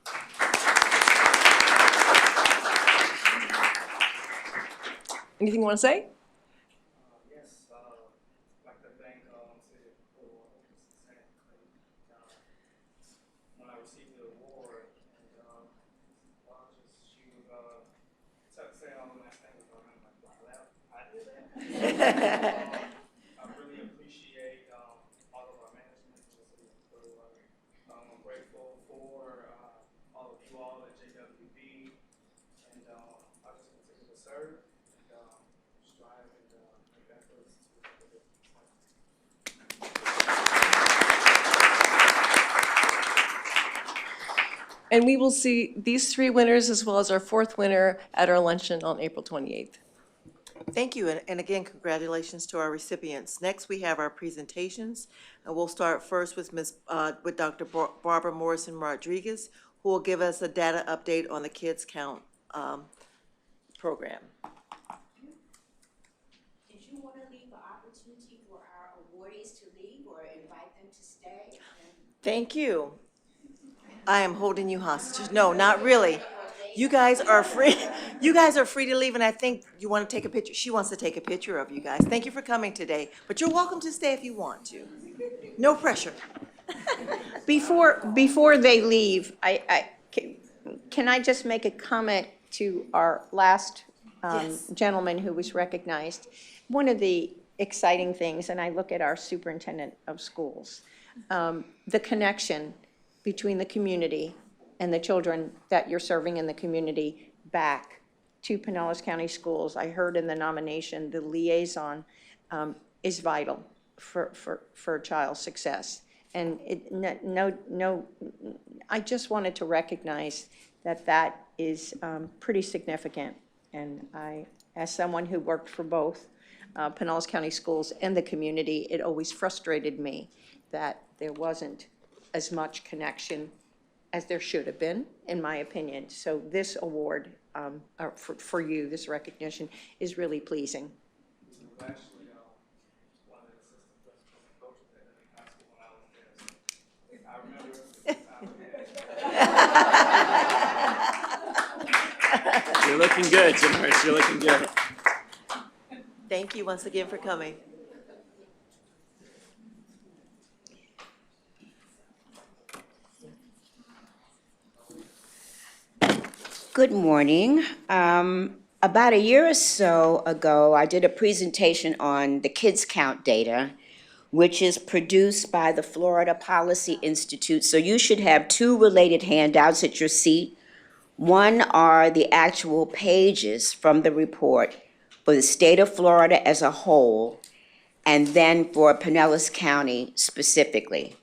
Anything you want to say? Yes, I'd like to thank City of Clearwater when I received the award, and she was saying all the nice things about him, like, wow, I did that. I really appreciate all of our management in the City of Clearwater. I'm grateful for all of you all at JWB, and I just continue to serve. And we will see these 3 winners as well as our 4th winner at our luncheon on April 28th. Thank you, and again, congratulations to our recipients. Next, we have our presentations, and we'll start first with with Dr. Barbara Morrison Rodriguez, who will give us a data update on the Kids Count program. Did you want to leave an opportunity for our awardees to leave or invite them to stay? Thank you. I am holding you hostage. No, not really. You guys are free. You guys are free to leave, and I think you want to take a picture. She wants to take a picture of you guys. Thank you for coming today, but you're welcome to stay if you want to. No pressure. Before they leave, can I just make a comment to our last Yes. gentleman who was recognized? One of the exciting things, and I look at our superintendent of schools, the connection between the community and the children that you're serving in the community back to Pinellas County Schools. I heard in the nomination, the liaison is vital for child success. And I just wanted to recognize that that is pretty significant. And I, as someone who worked for both Pinellas County Schools and the community, it always frustrated me that there wasn't as much connection as there should have been, in my opinion. So this award for you, this recognition, is really pleasing. Actually, one of the assistant principals and coaches at the high school when I was there. So I remember the time. You're looking good, Janice, you're looking good. Thank you once again for coming. Good morning. About a year or so ago, I did a presentation on the Kids Count data, which is produced by the Florida Policy Institute. So you should have two related handouts at your seat. One are the actual pages from the report for the state of Florida as a whole, and then for Pinellas County specifically.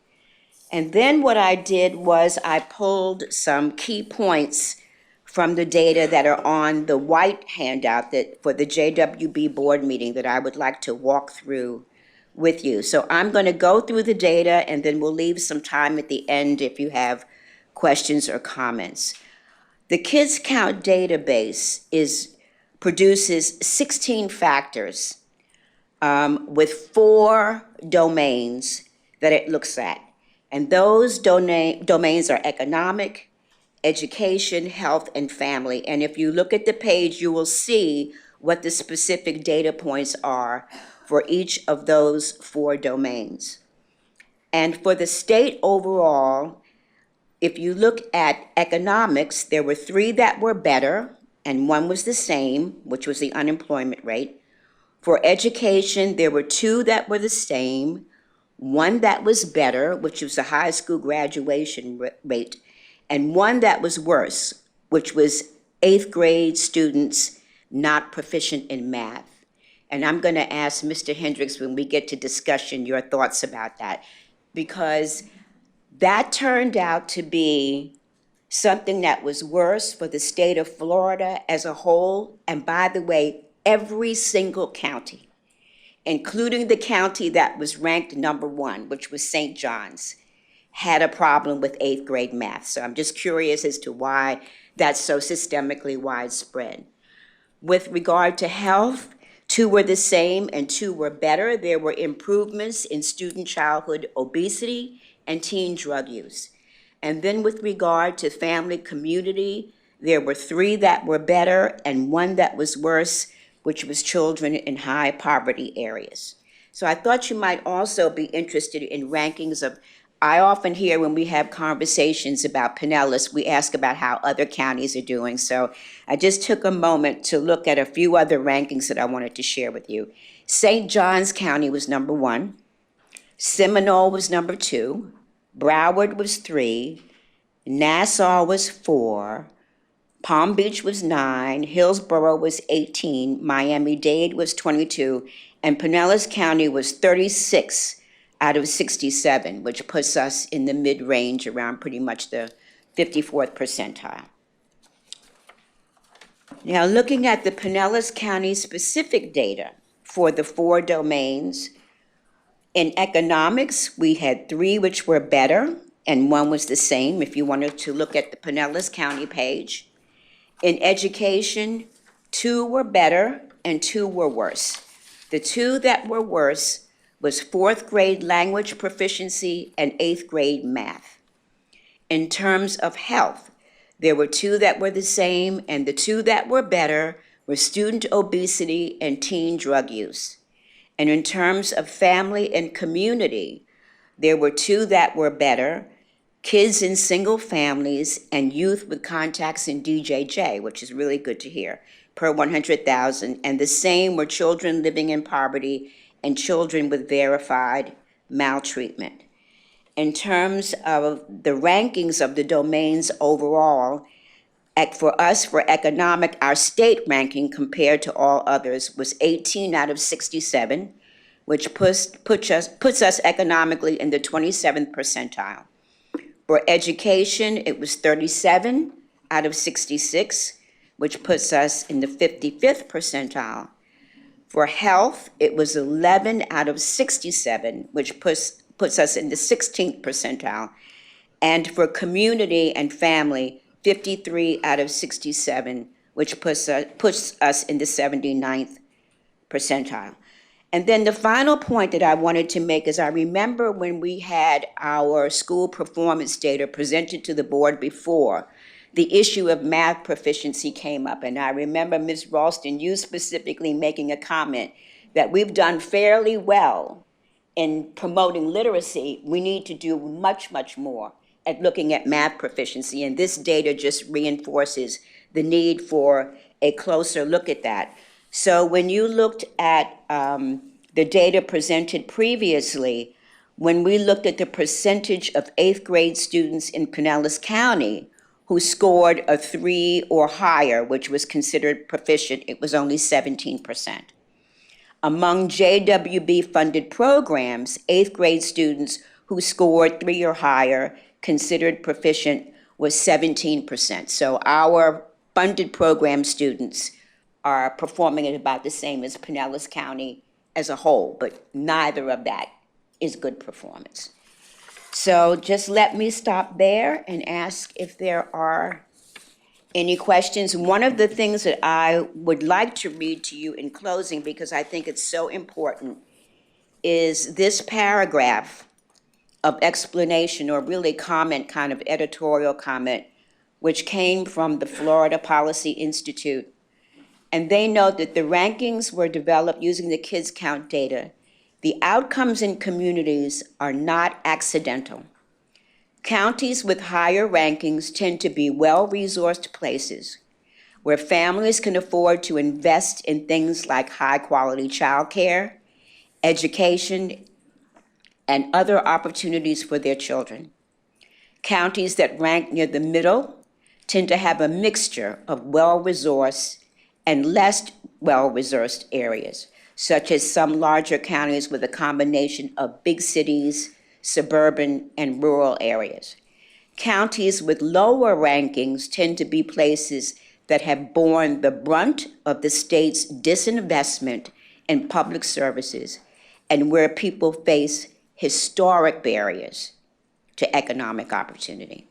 And then what I did was I pulled some key points from the data that are on the white handout that for the JWB board meeting that I would like to walk through with you. So I'm going to go through the data, and then we'll leave some time at the end if you have questions or comments. The Kids Count database produces 16 factors with 4 domains that it looks at. And those domains are economic, education, health, and family. And if you look at the page, you will see what the specific data points are for each of those 4 domains. And for the state overall, if you look at economics, there were 3 that were better, and 1 was the same, which was the unemployment rate. For education, there were 2 that were the same, 1 that was better, which was the high school graduation rate, and 1 that was worse, which was 8th grade students not proficient in math. And I'm going to ask Mr. Hendricks when we get to discussion your thoughts about that, because that turned out to be something that was worse for the state of Florida as a whole. And by the way, every single county, including the county that was ranked number 1, which was St. John's, had a problem with 8th grade math. So I'm just curious as to why that's so systemically widespread. With regard to health, 2 were the same and 2 were better. There were improvements in student childhood obesity and teen drug use. And then with regard to family community, there were 3 that were better and 1 that was worse, which was children in high poverty areas. So I thought you might also be interested in rankings of, I often hear when we have conversations about Pinellas, we ask about how other counties are doing. So I just took a moment to look at a few other rankings that I wanted to share with you. St. Johns County was number 1. Seminole was number 2. Broward was 3. Nassau was 4. Palm Beach was 9. Hillsborough was 18. Miami-Dade was 22. And Pinellas County was 36 out of 67, which puts us in the mid-range around pretty much the 54th percentile. Now, looking at the Pinellas County specific data for the 4 domains, in economics, we had 3 which were better, and 1 was the same, if you wanted to look at the Pinellas County page. In education, 2 were better and 2 were worse. The 2 that were worse was 4th grade language proficiency and 8th grade math. In terms of health, there were 2 that were the same, and the 2 that were better were student obesity and teen drug use. And in terms of family and community, there were 2 that were better, kids in single families and youth with contacts in DJJ, which is really good to hear, per 100,000, and the same were children living in poverty and children with verified maltreatment. In terms of the rankings of the domains overall, for us, for economic, our state ranking compared to all others was 18 out of 67, which puts us economically in the 27th percentile. For education, it was 37 out of 66, which puts us in the 55th percentile. For health, it was 11 out of 67, which puts us in the 16th percentile. And for community and family, 53 out of 67, which puts us in the 79th percentile. And then the final point that I wanted to make is I remember when we had our school performance data presented to the board before, the issue of math proficiency came up. And I remember Ms. Ralston, you specifically making a comment that we've done fairly well in promoting literacy. We need to do much, much more at looking at math proficiency. And this data just reinforces the need for a closer look at that. So when you looked at the data presented previously, when we looked at the percentage of 8th grade students in Pinellas County who scored a 3 or higher, which was considered proficient, it was only 17%. Among JWB funded programs, 8th grade students who scored 3 or higher, considered proficient, was 17%. So our funded program students are performing at about the same as Pinellas County as a whole, but neither of that is good performance. So just let me stop there and ask if there are any questions. One of the things that I would like to read to you in closing, because I think it's so important, is this paragraph of explanation, or really comment, kind of editorial comment, which came from the Florida Policy Institute. And they note that the rankings were developed using the kids count data. The outcomes in communities are not accidental. Counties with higher rankings tend to be well-resourced places where families can afford to invest in things like high-quality childcare, education, and other opportunities for their children. Counties that rank near the middle tend to have a mixture of well-resourced and less well-resourced areas, such as some larger counties with a combination of big cities, suburban, and rural areas. Counties with lower rankings tend to be places that have borne the brunt of the state's disinvestment in public services and where people face historic barriers to economic opportunity.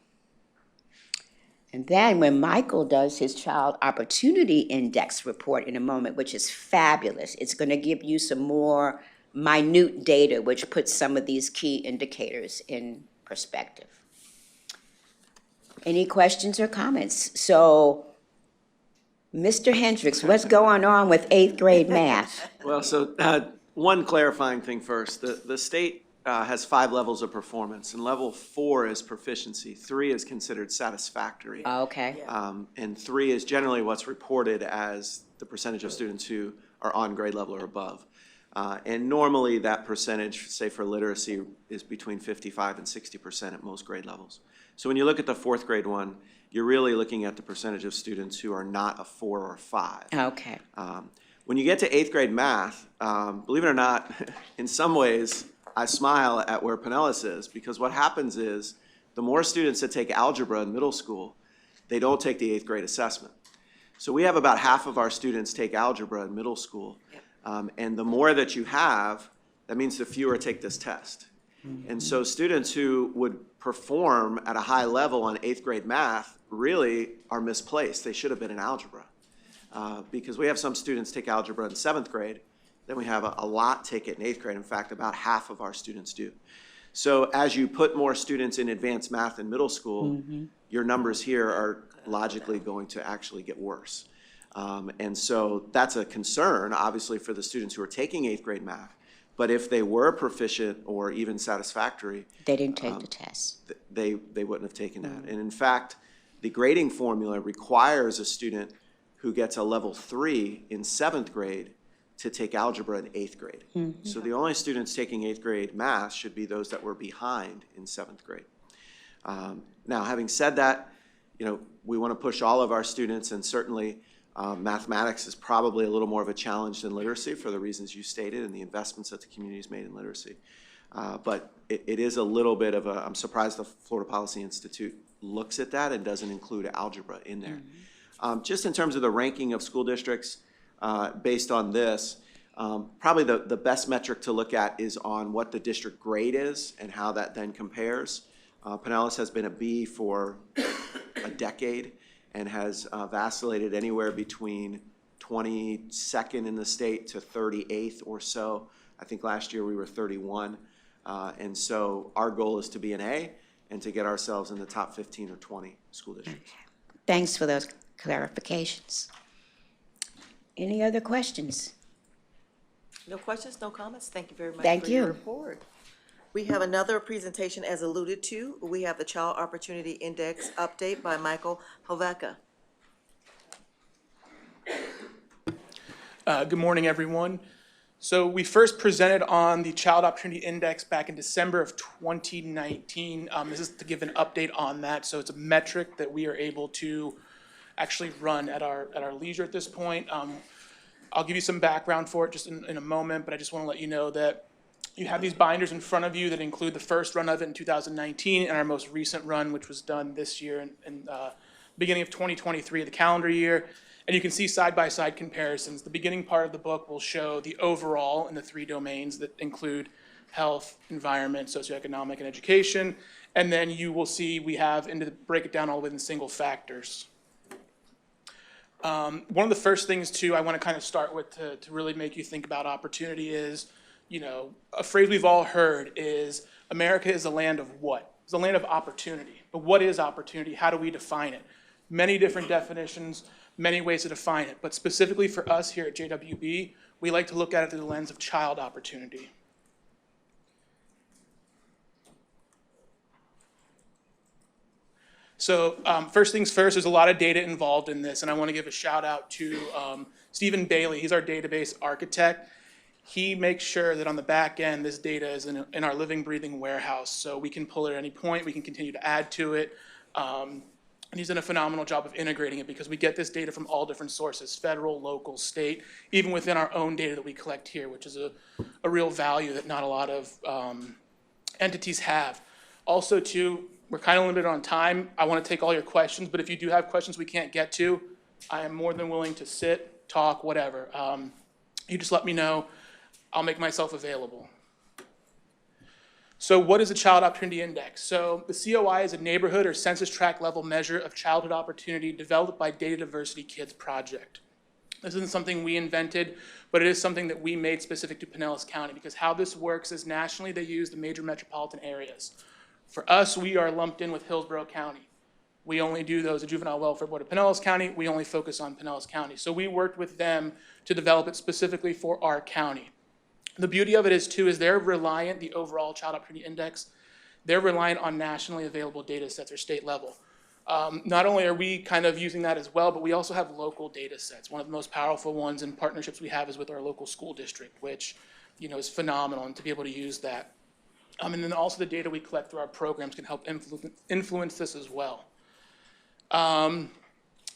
And then when Michael does his Child Opportunity Index report in a moment, which is fabulous, it's going to give you some more minute data, which puts some of these key indicators in perspective. Any questions or comments? So, Mr. Hendricks, what's going on with 8th grade math? Well, so one clarifying thing first. The state has 5 levels of performance, and level 4 is proficiency. 3 is considered satisfactory. Okay. And 3 is generally what's reported as the percentage of students who are on grade level or above. And normally that percentage, say for literacy, is between 55 and 60% at most grade levels. So when you look at the 4th grade one, you're really looking at the percentage of students who are not a 4 or 5. Okay. When you get to 8th grade math, believe it or not, in some ways, I smile at where Pinellas is, because what happens is the more students that take algebra in middle school, they don't take the 8th grade assessment. So we have about half of our students take algebra in middle school. And the more that you have, that means the fewer take this test. And so students who would perform at a high level on 8th grade math really are misplaced. They should have been in algebra. Because we have some students take algebra in 7th grade, then we have a lot take it in 8th grade. In fact, about half of our students do. So as you put more students in advanced math in middle school, your numbers here are logically going to actually get worse. And so that's a concern, obviously, for the students who are taking 8th grade math. But if they were proficient or even satisfactory, they didn't take the test. They wouldn't have taken that. And in fact, the grading formula requires a student who gets a level 3 in 7th grade to take algebra in 8th grade. So the only students taking 8th grade math should be those that were behind in 7th grade. Now, having said that, we want to push all of our students, and certainly mathematics is probably a little more of a challenge than literacy for the reasons you stated and the investments that the community's made in literacy. But it is a little bit of I'm surprised the Florida Policy Institute looks at that and doesn't include algebra in there. Just in terms of the ranking of school districts, based on this, probably the best metric to look at is on what the district grade is and how that then compares. Pinellas has been a B for a decade and has vacillated anywhere between 22nd in the state to 38th or so. I think last year we were 31. And so our goal is to be an A and to get ourselves in the top 15 or 20 school districts. Thanks for those clarifications. Any other questions? No questions, no comments? Thank you very much Thank for your you. report. We have another presentation as alluded to. We have the Child Opportunity Index update by Michael Hoveka. Good morning, everyone. So we first presented on the Child Opportunity Index back in December of 2019. This is to give an update on that. So it's a metric that we are able to actually run at our leisure at this point. I'll give you some background for it just in a moment, but I just want to let you know that you have these binders in front of you that include the first run of it in 2019 and our most recent run, which was done this year in beginning of 2023, the calendar year. And you can see side-by-side comparisons. The beginning part of the book will show the overall in the 3 domains that include health, environment, socioeconomic, and education. And then you will see we have break it down all within single factors. One of the first things, too, I want to kind of start with to really make you think about opportunity is, a phrase we've all heard is America is a land of what? It's a land of opportunity. But what is opportunity? How do we define it? Many different definitions, many ways to define it. But specifically for us here at JWB, we like to look at it through the lens of child opportunity. So first things first, there's a lot of data involved in this, and I want to give a shout out to Stephen Bailey. He's our database architect. He makes sure that on the back end, this data is in our living, breathing warehouse, so we can pull it at any point, we can continue to add to it. And he's done a phenomenal job of integrating it because we get this data from all different sources, federal, local, state, even within our own data that we collect here, which is a real value that not a lot of entities have. Also, too, we're kind of limited on time. I want to take all your questions, but if you do have questions we can't get to, I am more than willing to sit, talk, whatever. You just let me know. I'll make myself available. So what is a Child Opportunity Index? So the COI is a neighborhood or census tract level measure of childhood opportunity developed by Data Diversity Kids Project. This isn't something we invented, but it is something that we made specific to Pinellas County because how this works is nationally they use the major metropolitan areas. For us, we are lumped in with Hillsborough County. We only do those, the Juvenile Welfare Board of Pinellas County, we only focus on Pinellas County. So we worked with them to develop it specifically for our county. The beauty of it is, too, is they're reliant, the overall Child Opportunity Index, they're reliant on nationally available data sets or state level. Not only are we kind of using that as well, but we also have local data sets. One of the most powerful ones and partnerships we have is with our local school district, which, is phenomenal, and to be able to use that. And then also the data we collect through our programs can help influence this as well.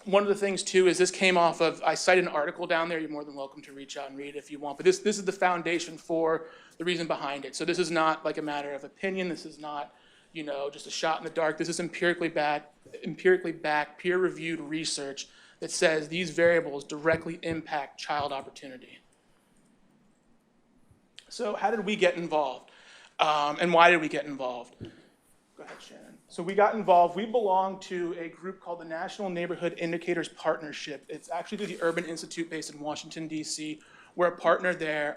One of the things, too, is this came off of, I cited an article down there. You're more than welcome to reach out and read it if you want. But this is the foundation for the reason behind it. So this is not like a matter of opinion. This is not, just a shot in the dark. This is empirically backed, peer-reviewed research that says these variables directly impact child opportunity. So how did we get involved? And why did we get involved? Go ahead, Shannon. So we got involved. We belong to a group called the National Neighborhood Indicators Partnership. It's actually through the Urban Institute based in Washington, D.C. We're a partner there.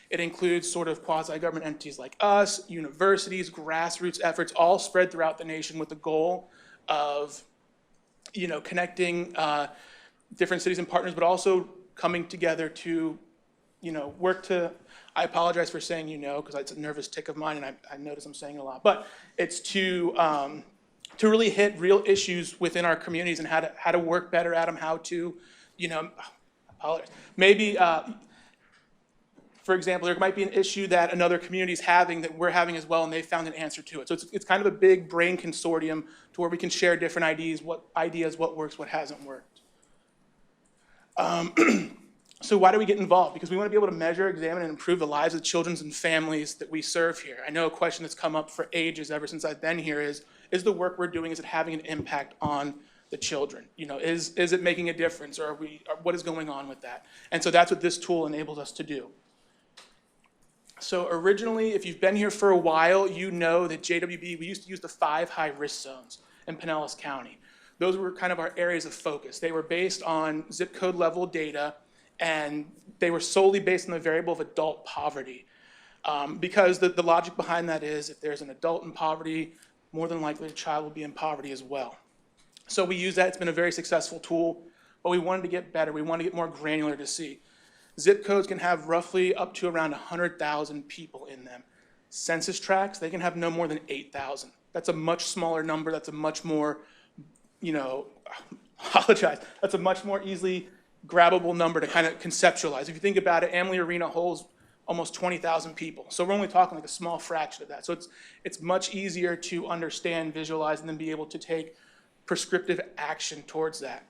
It includes sort of quasi-government entities like us, universities, grassroots efforts, all spread throughout the nation with the goal of, connecting different cities and partners, but also coming together to, work to. I apologize for saying because it's a nervous tick of mine, and I notice I'm saying it a lot. But it's to really hit real issues within our communities and how to work better at them, how to, apologize. Maybe for example, there might be an issue that another community is having that we're having as well, and they found an answer to it. So it's kind of a big brain consortium to where we can share different ideas, what works, what hasn't worked. So why do we get involved? Because we want to be able to measure, examine, and improve the lives of children and families that we serve here. I know a question that's come up for ages ever since I've been here is the work we're doing, is it having an impact on the children? You know, is it making a difference, or what is going on with that? And so that's what this tool enables us to do. So originally, if you've been here for a while, you know that JWB, we used to use the 5 high-risk zones in Pinellas County. Those were kind of our areas of focus. They were based on zip code level data, and they were solely based on the variable of adult poverty. Because the logic behind that is if there's an adult in poverty, more than likely a child will be in poverty as well. So we use that. It's been a very successful tool, but we wanted to get better. We wanted to get more granular to see. Zip codes can have roughly up to around 100,000 people in them. Census tracts, they can have no more than 8,000. That's a much smaller number. That's a much more, that's a much more easily grabbable number to kind of conceptualize. If you think about it, Amalie Arena holds almost 20,000 people. So we're only talking like a small fraction of that. So it's much easier to understand, visualize, and then be able to take prescriptive action towards that.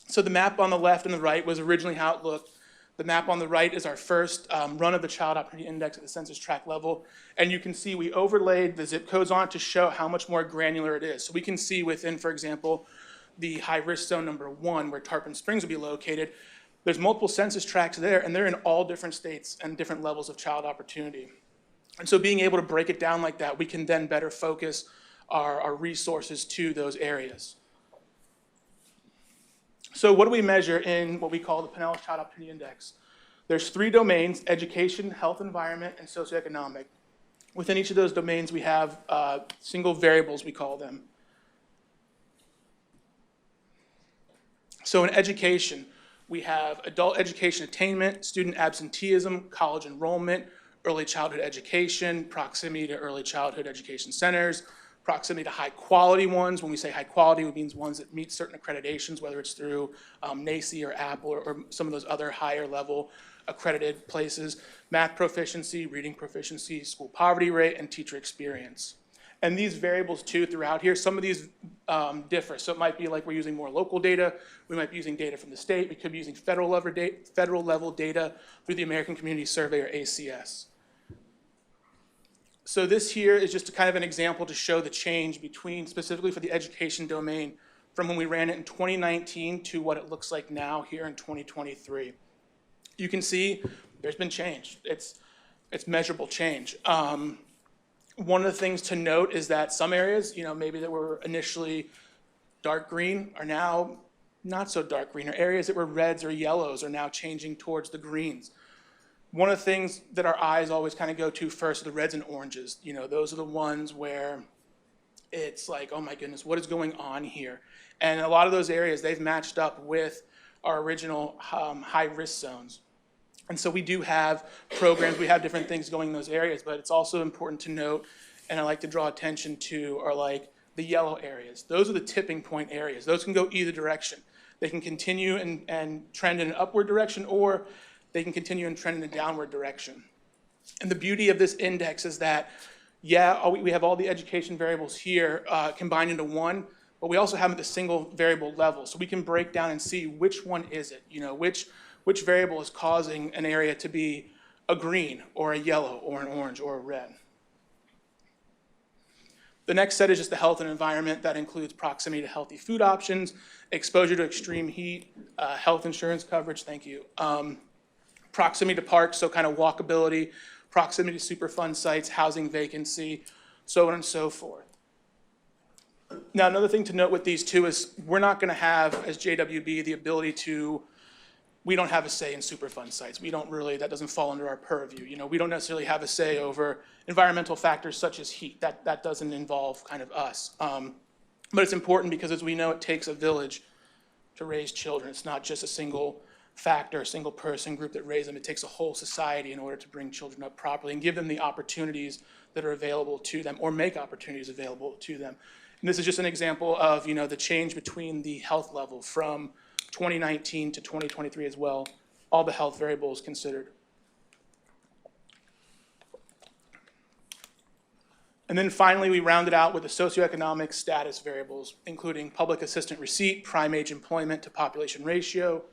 So the map on the left and the right was originally how it looked. The map on the right is our first run of the Child Opportunity Index at the census tract level. And you can see we overlaid the zip codes on it to show how much more granular it is. So we can see within, for example, the high-risk zone number 1, where Tarpon Springs will be located, there's multiple census tracts there, and they're in all different states and different levels of child opportunity. And so being able to break it down like that, we can then better focus our resources to those areas. So what do we measure in what we call the Pinellas Child Opportunity Index? There's 3 domains: education, health, environment, and socioeconomic. Within each of those domains, we have single variables, we call them. So in education, we have adult education attainment, student absenteeism, college enrollment, early childhood education, proximity to early childhood education centers, proximity to high quality ones. When we say high quality, it means ones that meet certain accreditations, whether it's through NACE or Apple or some of those other higher level accredited places. Math proficiency, reading proficiency, school poverty rate, and teacher experience. And these variables too throughout here, some of these differ. So it might be like we're using more local data. We might be using data from the state. We could be using federal level data through the American Community Survey, or ACS. So this here is just kind of an example to show the change between, specifically for the education domain, from when we ran it in 2019 to what it looks like now here in 2023. You can see there's been change. It's measurable change. One of the things to note is that some areas, maybe that were initially dark green are now not so dark green, or areas that were reds or yellows are now changing towards the greens. One of the things that our eyes always kind of go to first are the reds and oranges. Those are the ones where it's like, oh my goodness, what is going on here? And a lot of those areas, they've matched up with our original high-risk zones. And so we do have programs, we have different things going in those areas, but it's also important to note, and I like to draw attention to, are like the yellow areas. Those are the tipping point areas. Those can go either direction. They can continue and trend in an upward direction, or they can continue and trend in a downward direction. And the beauty of this index is that, we have all the education variables here combined into one, but we also have them at the single variable level. So we can break down and see which one is it, which variable is causing an area to be a green or a yellow or an orange or a red. The next set is just the health and environment. That includes proximity to healthy food options, exposure to extreme heat, health insurance coverage, thank you. Proximity to parks, so kind of walkability, proximity to Superfund sites, housing vacancy, so on and so forth. Now, another thing to note with these two is we're not going to have, as JWB, the ability to, we don't have a say in Superfund sites. We don't really, that doesn't fall under our purview. We don't necessarily have a say over environmental factors such as heat. That doesn't involve kind of us. But it's important because, as we know, it takes a village to raise children. It's not just a single factor, a single person group that raise them. It takes a whole society in order to bring children up properly and give them the opportunities that are available to them, or make opportunities available to them. And this is just an example of, the change between the health level from 2019 to 2023 as well, all the health variables considered. And then finally, we rounded out with the socioeconomic status variables, including public assistant receipt, prime age employment to population ratio,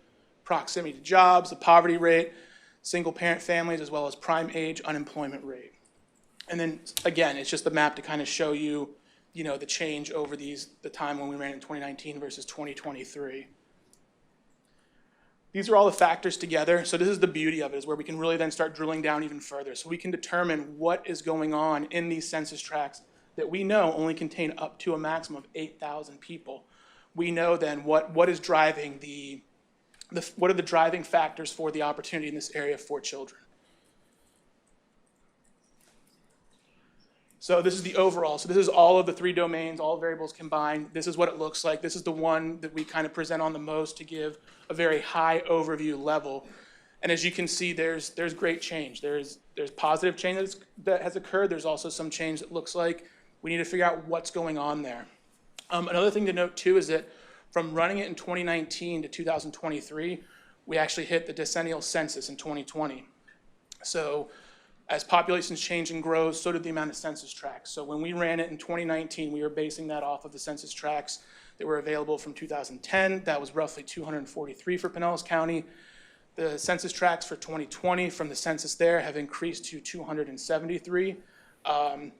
proximity to jobs, the poverty rate, single parent families, as well as prime age unemployment rate. And then again, it's just the map to kind of show you, the change over the time when we ran in 2019 versus 2023. These are all the factors together. So this is the beauty of it, is where we can really then start drilling down even further. So we can determine what is going on in these census tracts that we know only contain up to a maximum of 8,000 people. We know then what is driving what are the driving factors for the opportunity in this area for children. So this is the overall. So this is all of the 3 domains, all variables combined. This is what it looks like. This is the one that we kind of present on the most to give a very high overview level. And as you can see, there's great change. There's positive change that has occurred. There's also some change that looks like we need to figure out what's going on there. Another thing to note too is that from running it in 2019 to 2023, we actually hit the decennial census in 2020. So as populations change and grow, so did the amount of census tracts. So when we ran it in 2019, we were basing that off of the census tracts that were available from 2010. That was roughly 243 for Pinellas County. The census tracts for 2020 from the census there have increased to 273. And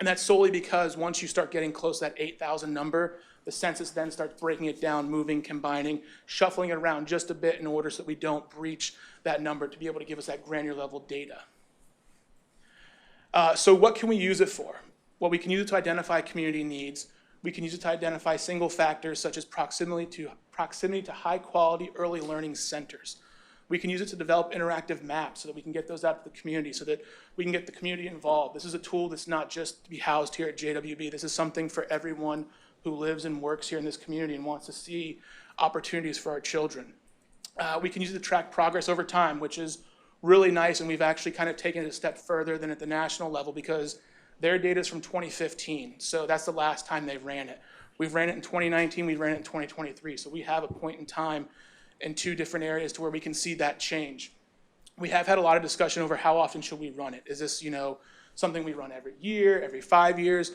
that's solely because once you start getting close to that 8,000 number, the census then starts breaking it down, moving, combining, shuffling it around just a bit in order so that we don't breach that number to be able to give us that granular level data. So what can we use it for? Well, we can use it to identify community needs. We can use it to identify single factors such as proximity to high quality early learning centers. We can use it to develop interactive maps so that we can get those out to the community, so that we can get the community involved. This is a tool that's not just to be housed here at JWB. This is something for everyone who lives and works here in this community and wants to see opportunities for our children. We can use it to track progress over time, which is really nice, and we've actually kind of taken it a step further than at the national level because their data is from 2015, so that's the last time they ran it. We've ran it in 2019, we ran it in 2023, so we have a point in time in 2 different areas to where we can see that change. We have had a lot of discussion over how often should we run it. Is this, something we run every year, every 5 years?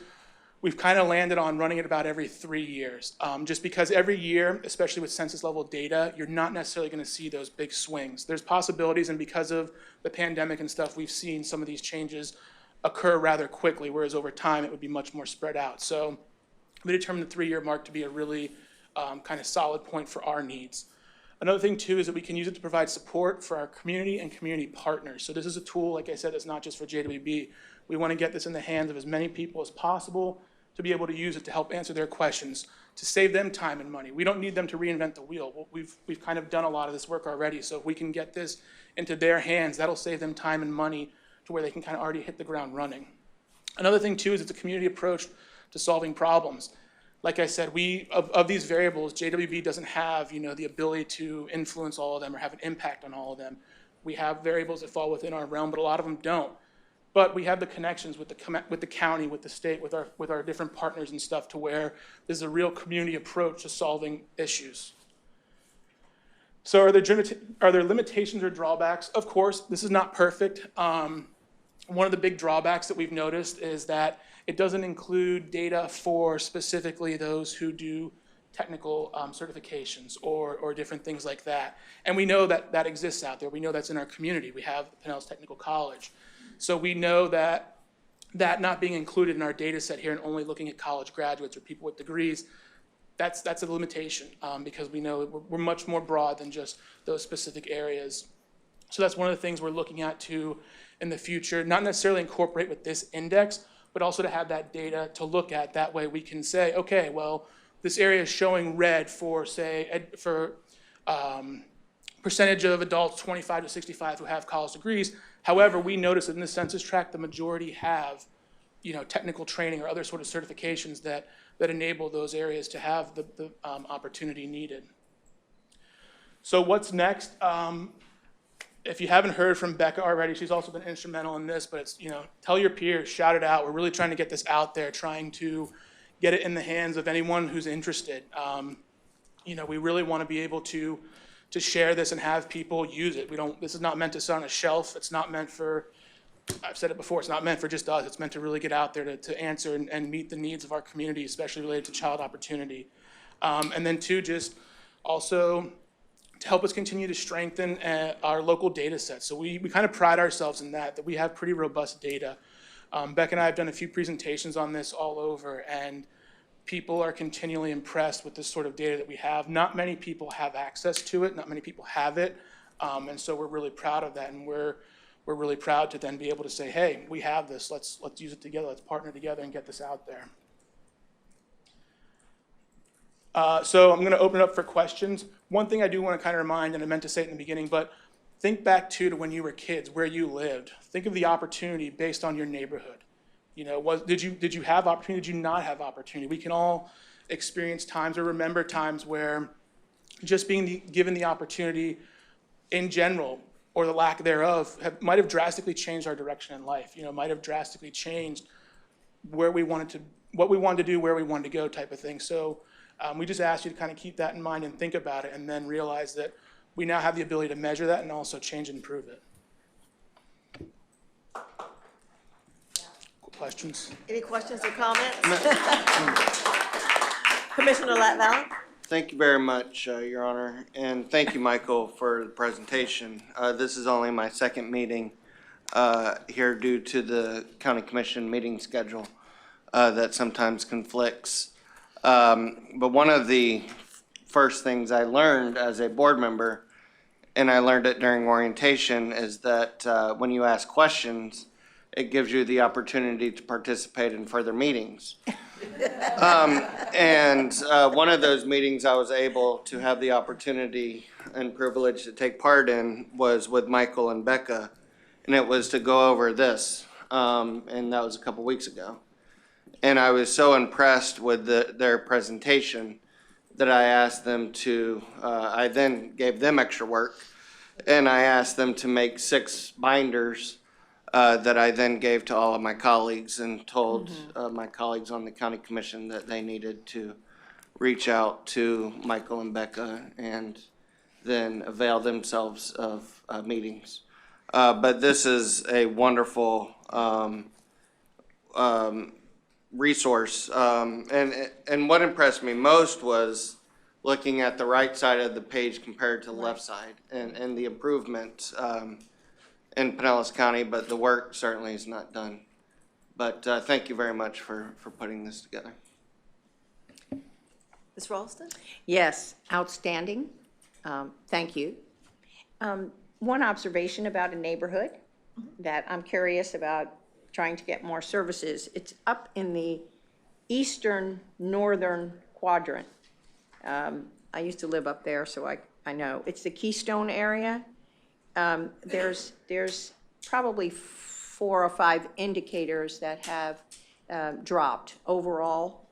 We've kind of landed on running it about every 3 years, just because every year, especially with census level data, you're not necessarily going to see those big swings. There's possibilities, and because of the pandemic and stuff, we've seen some of these changes occur rather quickly, whereas over time it would be much more spread out. So we determined the 3-year mark to be a really kind of solid point for our needs. Another thing too is that we can use it to provide support for our community and community partners. So this is a tool, like I said, that's not just for JWB. We want to get this in the hands of as many people as possible to be able to use it to help answer their questions, to save them time and money. We don't need them to reinvent the wheel. We've kind of done a lot of this work already, so if we can get this into their hands, that'll save them time and money to where they can kind of already hit the ground running. Another thing too is it's a community approach to solving problems. Like I said, of these variables, JWB doesn't have the ability to influence all of them or have an impact on all of them. We have variables that fall within our realm, but a lot of them don't. But we have the connections with the county, with the state, with our different partners and stuff to where there's a real community approach to solving issues. So are there limitations or drawbacks? Of course, this is not perfect. One of the big drawbacks that we've noticed is that it doesn't include data for specifically those who do technical certifications or different things like that. And we know that that exists out there. We know that's in our community. We have Pinellas Technical College. So we know that not being included in our data set here and only looking at college graduates or people with degrees, that's a limitation because we know we're much more broad than just those specific areas. So that's one of the things we're looking at too in the future, not necessarily incorporate with this index, but also to have that data to look at. That way we can say, okay, well, this area is showing red for, say, percentage of adults 25 to 65 who have college degrees. However, we notice that in the census tract, the majority have, technical training or other sort of certifications that enable those areas to have the opportunity needed. So what's next? If you haven't heard from Becca already, she's also been instrumental in this, but it's, tell your peers, shout it out. We're really trying to get this out there, trying to get it in the hands of anyone who's interested. We really want to be able to share this and have people use it. This is not meant to sit on a shelf. It's not meant for, I've said it before, it's not meant for just us. It's meant to really get out there to answer and meet the needs of our community, especially related to child opportunity. And then two, just also to help us continue to strengthen our local data sets. So we kind of pride ourselves in that we have pretty robust data. Beck and I have done a few presentations on this all over, and people are continually impressed with this sort of data that we have. Not many people have access to it, not many people have it, and so we're really proud of that, and we're really proud to then be able to say, hey, we have this, let's use it together, let's partner together and get this out there. So I'm gonna open it up for questions. One thing I do wanna kind of remind, and I meant to say it in the beginning, but think back to when you were kids, where you lived. Think of the opportunity based on your neighborhood. You know, did you have opportunity, did you not have opportunity? We can all experience times or remember times where just being given the opportunity in general, or the lack thereof, might have drastically changed our direction in life. You know, might have drastically changed what we wanted to do, where we wanted to go, type of thing. So we just ask you to kind of keep that in mind and think about it, and then realize that we now have the ability to measure that and also change and improve it. Questions? Any questions or comments? Commissioner Latvala? Thank you very much, Your Honor, and thank you, Michael, for the presentation. This is only my second meeting here due to the County Commission meeting schedule that sometimes conflicts. But one of the first things I learned as a board member, and I learned it during orientation, is that when you ask questions, it gives you the opportunity to participate in further meetings. And one of those meetings I was able to have the opportunity and privilege to take part in was with Michael and Becca, and it was to go over this, and that was a couple weeks ago. And I was so impressed with their presentation that I asked them to, I then gave them extra work, and I asked them to make 6 binders that I then gave to all of my colleagues, and told my colleagues on the county commission that they needed to reach out to Michael and Becca and then avail themselves of meetings. But this is a wonderful resource. And what impressed me most was looking at the right side of the page compared to the left side, and the improvement in Pinellas County, but the work certainly is not done. But thank you very much for putting this together. Ms. Ralston? Yes, outstanding. Thank you. One observation about a neighborhood that I'm curious about trying to get more services. It's up in the eastern northern quadrant. I used to live up there, so I know. It's the Keystone area. There's probably 4 or 5 indicators that have dropped overall,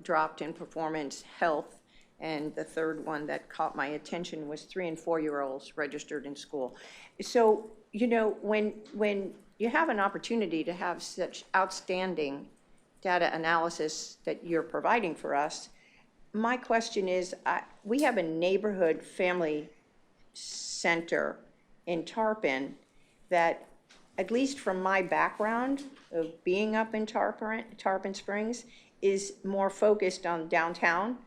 dropped in performance, health, and the third one that caught my attention was 3- and 4-year-olds registered in school. So, you know, when you have an opportunity to have such outstanding data analysis that you're providing for us, my question is, we have a neighborhood family center in Tarpon that, at least from my background of being up in Tarpon Springs, is more focused on downtown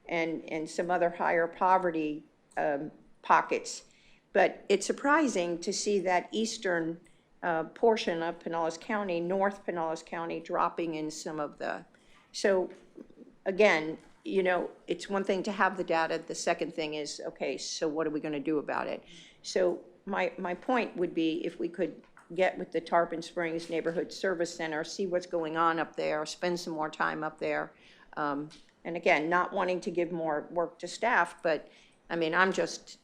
and some other higher poverty pockets. But it's surprising to see that eastern portion of Pinellas County, North Pinellas County, dropping in some of the, so again, you know, it's one thing to have the data. The second thing is, okay, so what are we going to do about it? So my point would be, if we could get with the Tarpon Springs Neighborhood Service Center, see what's going on up there, spend some more time up there. And again, not wanting to give more work to staff, but I mean, I'm just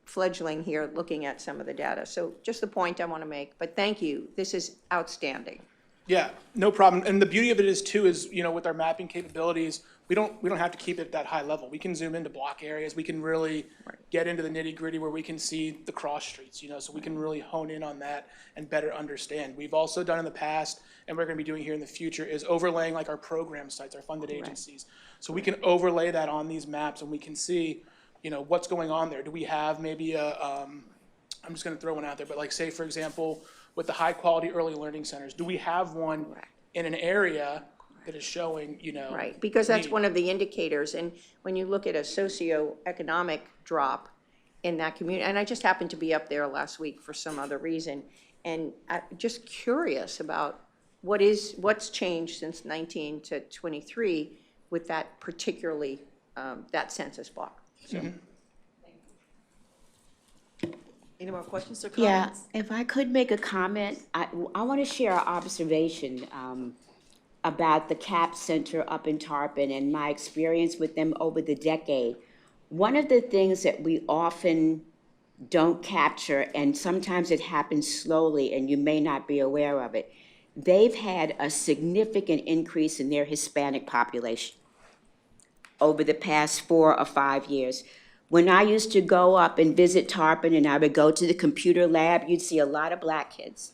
fledgling here looking at some of the data. So just the point I want to make, but thank you. This is outstanding. Yeah, no problem. And the beauty of it is too, is, you know, with our mapping capabilities, we don't have to keep it at that high level. We can zoom into block areas. We can really get into the nitty gritty where we can see the cross streets, you know, so we can really hone in on that and better understand. We've also done in the past, and we're going to be doing here in the future, is overlaying like our program sites, our funded agencies. So we can overlay that on these maps, and we can see, you know, what's going on there. Do we have maybe a, I'm just going to throw one out there, but like say, for example, with the high-quality early learning centers. Do we have one in an area that is showing, Right, because that's need? one of the indicators, and when you look at a socioeconomic drop in that community, and I just happened to be up there last week for some other reason, and I'm just curious about what's changed since 19 to 23 with that particularly, that census block. So. Any more questions or Yeah, comments? if I could make a comment, I want to share an observation about the CAP Center up in Tarpon and my experience with them over the decade. One of the things that we often don't capture, and sometimes it happens slowly and you may not be aware of it, they've had a significant increase in their Hispanic population over the past 4 or 5 years. When I used to go up and visit Tarpon and I would go to the computer lab, you'd see a lot of Black kids.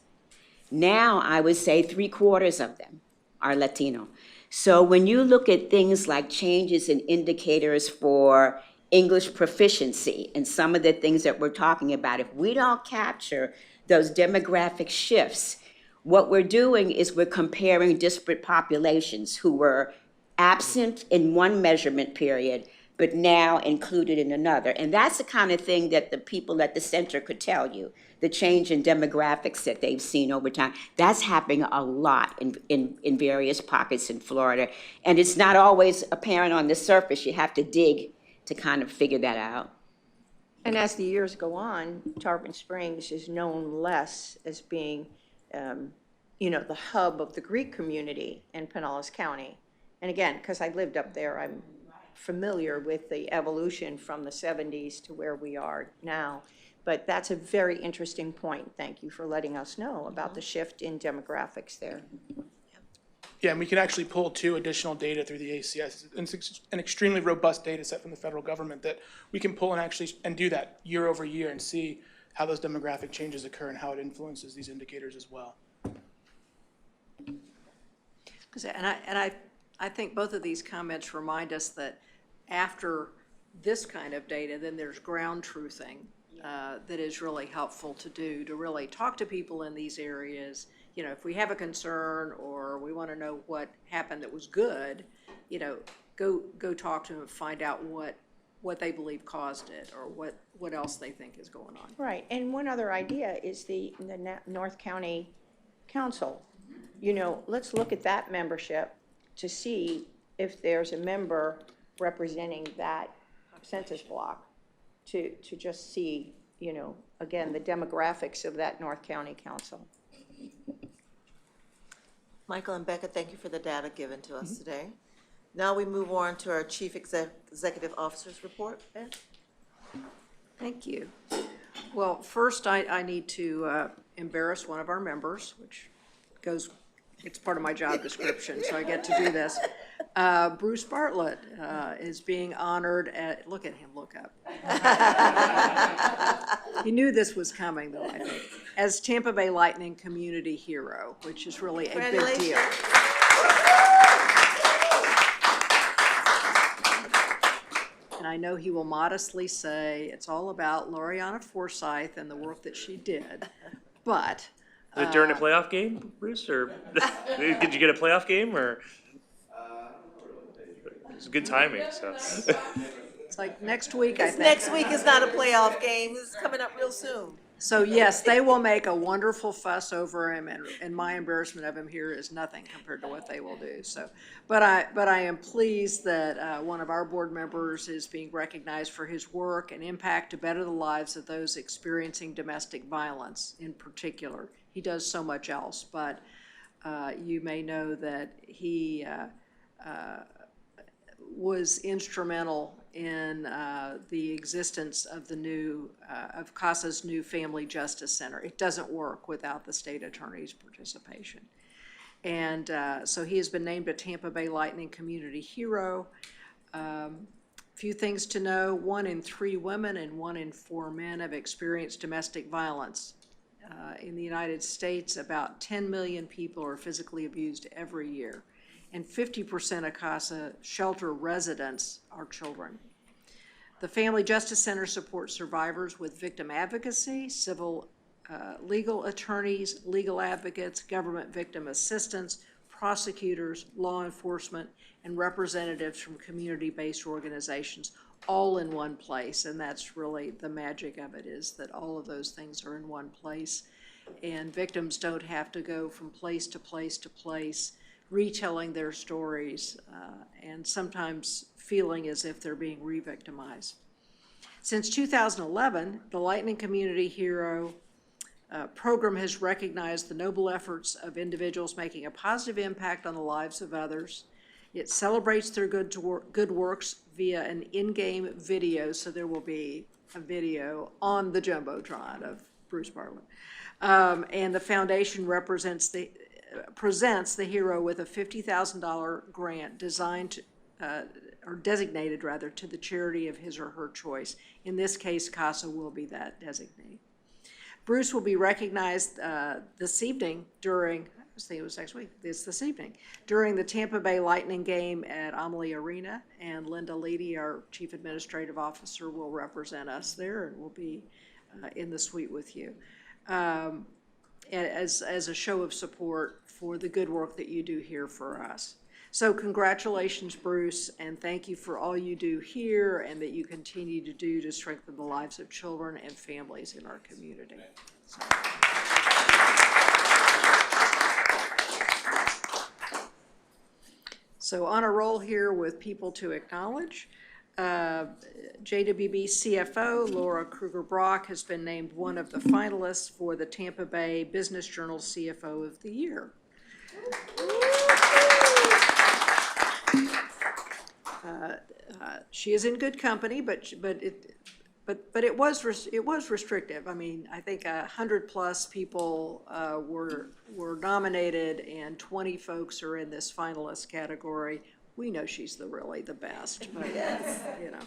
Now I would say 3/4 of them are Latino. So when you look at things like changes in indicators for English proficiency and some of the things that we're talking about, if we don't capture those demographic shifts, what we're doing is we're comparing disparate populations who were absent in one measurement period, but now included in another. And that's the kind of thing that the people at the center could tell you, the change in demographics that they've seen over time. That's happening a lot in various pockets in Florida. And it's not always apparent on the surface. You have to dig to kind of figure that out. And as the years go on, Tarpon Springs is known less as being, the hub of the Greek community in Pinellas County. And again, because I lived up there, I'm familiar with the evolution from the 70s to where we are now. But that's a very interesting point. Thank you for letting us know about the shift in demographics there. Yeah, and we can actually pull 2 additional data through the ACS. It's an extremely robust data set from the federal government that we can pull and do that year over year and see how those demographic changes occur and how it influences these indicators as well. I think both of these comments remind us that after this kind of data, then there's ground truthing that is really helpful to do, to really talk to people in these areas. If we have a concern or we want to know what happened that was good, go talk to them and find out what they believe caused it or what else they think is going on. Right, and one other idea is the North County Council. Let's look at that membership to see if there's a member representing that census block, to just see, again, the demographics of that North County Council. Michael and Becca, thank you for the data given to us today. Now we move on to our Chief Executive Officer's report. Ben? Thank you. Well, first I need to embarrass one of our members, which it's part of my job description, so I get to do this. Bruce Bartlett is being honored look at him, look up. He knew this was coming, though, I think, as Tampa Bay Lightning Community Hero, which is really a big deal. And I know he will modestly say it's all about Loriana Forsythe and the work that she did, but Was it during a playoff game, Bruce, or did you get a playoff game, or? It's good timing, so. it's like next week, I think. Next week is not a playoff game. This is coming up real soon. So yes, they will make a wonderful fuss over him, and my embarrassment of him here is nothing compared to what they will do. So, but I am pleased that one of our board members is being recognized for his work and impact to better the lives of those experiencing domestic violence in particular. He does so much else, but you may know that he was instrumental in the existence of the new, of CASA's new Family Justice Center. It doesn't work without the state attorney's participation. And so he has been named a Tampa Bay Lightning Community Hero. Few things to know: 1 in 3 women and 1 in 4 men have experienced domestic violence. In the United States, about 10 million people are physically abused every year, and 50% of CASA shelter residents are children. The Family Justice Center supports survivors with victim advocacy, civil legal attorneys, legal advocates, government victim assistants, prosecutors, law enforcement, and representatives from community-based organizations, all in one place. And that's really the magic of it, is that all of those things are in one place. And victims don't have to go from place to place to place, retelling their stories, and sometimes feeling as if they're being re-victimized. Since 2011, the Lightning Community Hero program has recognized the noble efforts of individuals making a positive impact on the lives of others. It celebrates their good works via an in-game video, so there will be a video on the Jumbotron of Bruce Bartlett. And the foundation presents the hero with a $50,000 grant designed or designated rather to the charity of his or her choice. In this case, CASA will be that designee. Bruce will be recognized this evening during, I was thinking it was next week, it's this evening, during the Tampa Bay Lightning game at Amalie Arena, and Linda Leedy, our Chief Administrative Officer, will represent us there and will be in the suite with you as a show of support for the good work that you do here for us. So congratulations, Bruce, and thank you for all you do here and that you continue to do to strengthen the lives of children and families in our community. So on a roll here with people to acknowledge, JWB CFO Laura Kruger-Brock has been named one of the finalists for the Tampa Bay Business Journal CFO of the Year. She is in good company, but it was restrictive. I mean, I think 100+ people were nominated, and 20 folks are in this finalist category. We know she's really the best, but yes. You know.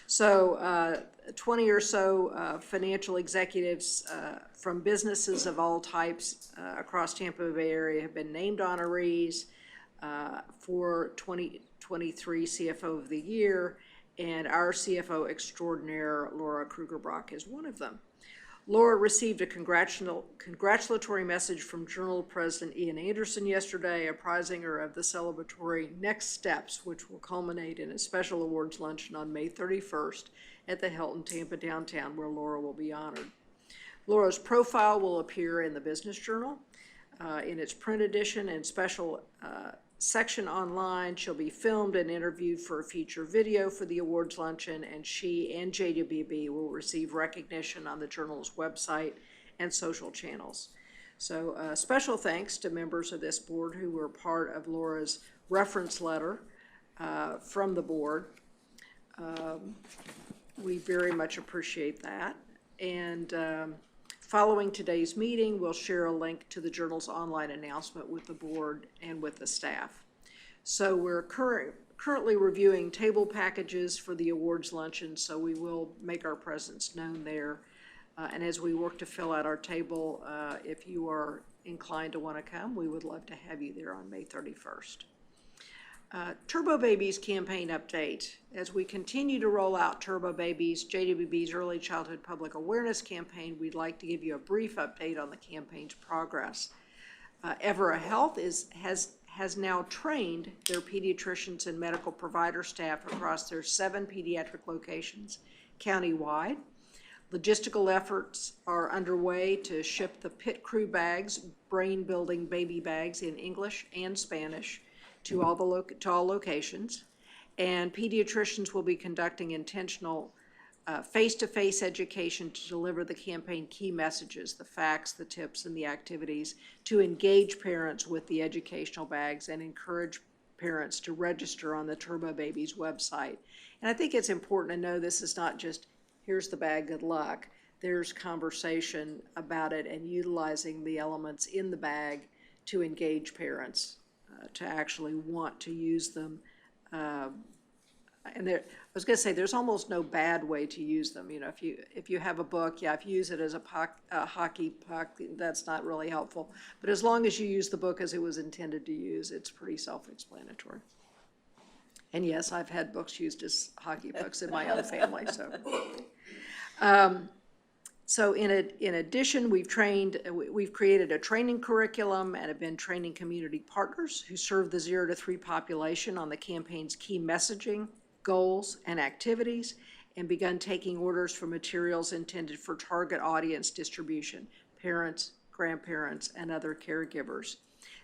So 20 or so financial executives from businesses of all types across Tampa Bay area have been named honorees for 2023 CFO of the Year, and our CFO extraordinaire, Laura Kruger-Brock, is one of them. Laura received a congratulatory message from Journal President Ian Anderson yesterday, apprising her of the celebratory next steps, which will culminate in a special awards luncheon on May 31st at the Hilton Tampa downtown, where Laura will be honored. Laura's profile will appear in the Business Journal in its print edition and special section online. She'll be filmed and interviewed for a feature video for the awards luncheon, and she and JWB will receive recognition on the Journal's website and social channels. So special thanks to members of this board who were part of Laura's reference letter from the board. We very much appreciate that. And following today's meeting, we'll share a link to the Journal's online announcement with the board and with the staff. So we're currently reviewing table packages for the awards luncheon, so we will make our presence known there. And as we work to fill out our table, if you are inclined to want to come, we would love to have you there on May 31st. Turbo Babies campaign update. As we continue to roll out Turbo Babies, JWB's Early Childhood Public Awareness campaign, we'd like to give you a brief update on the campaign's progress. Evera Health has now trained their pediatricians and medical provider staff across their 7 pediatric locations countywide. Logistical efforts are underway to ship the Pit Crew bags, brain-building baby bags in English and Spanish, to all locations, and pediatricians will be conducting intentional face-to-face education to deliver the campaign key messages, the facts, the tips, and the activities to engage parents with the educational bags and encourage parents to register on the Turbo Babies website. And I think it's important to know this is not just, here's the bag, good luck. There's conversation about it and utilizing the elements in the bag to engage parents to actually want to use them. And I was going to say, there's almost no bad way to use them. You know, if you have a book, if you use it as a hockey puck, that's not really helpful. But as long as you use the book as it was intended to use, it's pretty self-explanatory. And yes, I've had books used as hockey pucks in my own family. So in addition, we've created a training curriculum and have been training community partners who serve the 0 to 3 population on the campaign's key messaging, goals, and activities, and begun taking orders for materials intended for target audience distribution, parents, grandparents, and other caregivers.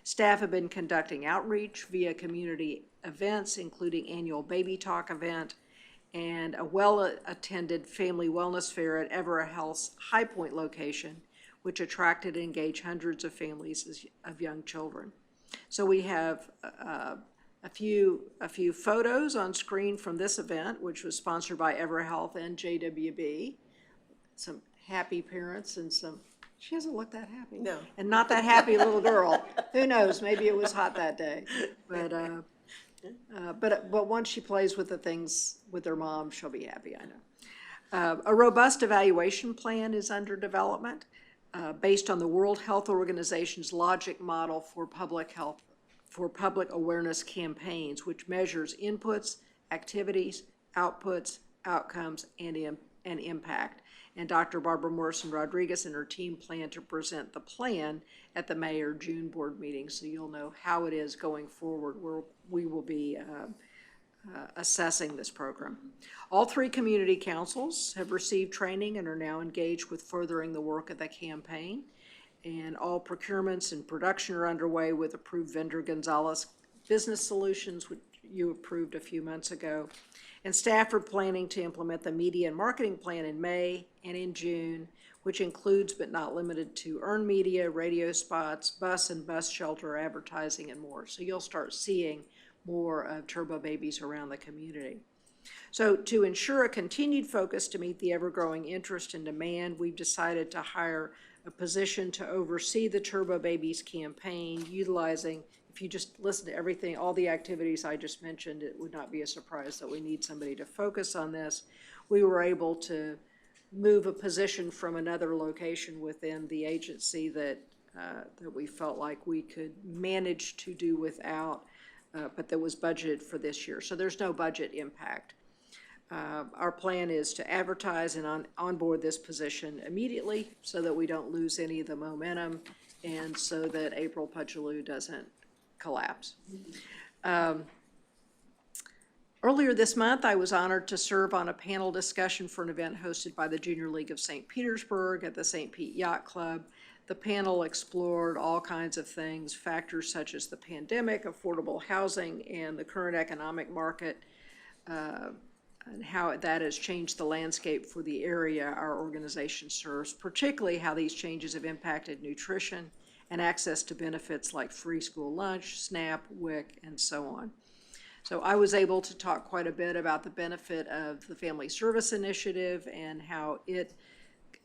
Staff have been conducting outreach via community events, including annual Baby Talk event, and a well-attended family wellness fair at Evera Health's High Point location, which attracted and engaged hundreds of families of young children. So we have a few photos on screen from this event, which was sponsored by Evera Health and JWB. Some happy parents and she doesn't look that happy. No. And not that happy little girl. Who knows, maybe it was hot that day. But once she plays with the things with her mom, she'll be happy, I know. A robust evaluation plan is under development based on the World Health Organization's logic model for public awareness campaigns, which measures inputs, activities, outputs, outcomes, and impact. And Dr. Barbara Morrison Rodriguez and her team plan to present the plan at the May or June board meeting, so you'll know how it is going forward. We will be assessing this program. All 3 community councils have received training and are now engaged with furthering the work of the campaign. And all procurements and production are underway with approved vendor Gonzalez Business Solutions, which you approved a few months ago. And staff are planning to implement the media and marketing plan in May and in June, which includes but not limited to earned media, radio spots, bus and bus shelter advertising, and more. So you'll start seeing more of Turbo Babies around the community. So to ensure a continued focus to meet the ever-growing interest and demand, we've decided to hire a position to oversee the Turbo Babies campaign, utilizing, if you just listen to everything, all the activities I just mentioned, it would not be a surprise that we need somebody to focus on this. We were able to move a position from another location within the agency that we felt like we could manage to do without, but that was budgeted for this year. So there's no budget impact. Our plan is to advertise and onboard this position immediately so that we don't lose any of the momentum and so that April Pudgeloo doesn't collapse. Earlier this month, I was honored to serve on a panel discussion for an event hosted by the Junior League of St. Petersburg at the St. Pete Yacht Club. The panel explored all kinds of things, factors such as the pandemic, affordable housing, and the current economic market, and how that has changed the landscape for the area our organization serves, particularly how these changes have impacted nutrition and access to benefits like free school lunch, SNAP, WIC, and so on. So I was able to talk quite a bit about the benefit of the Family Service Initiative and how it,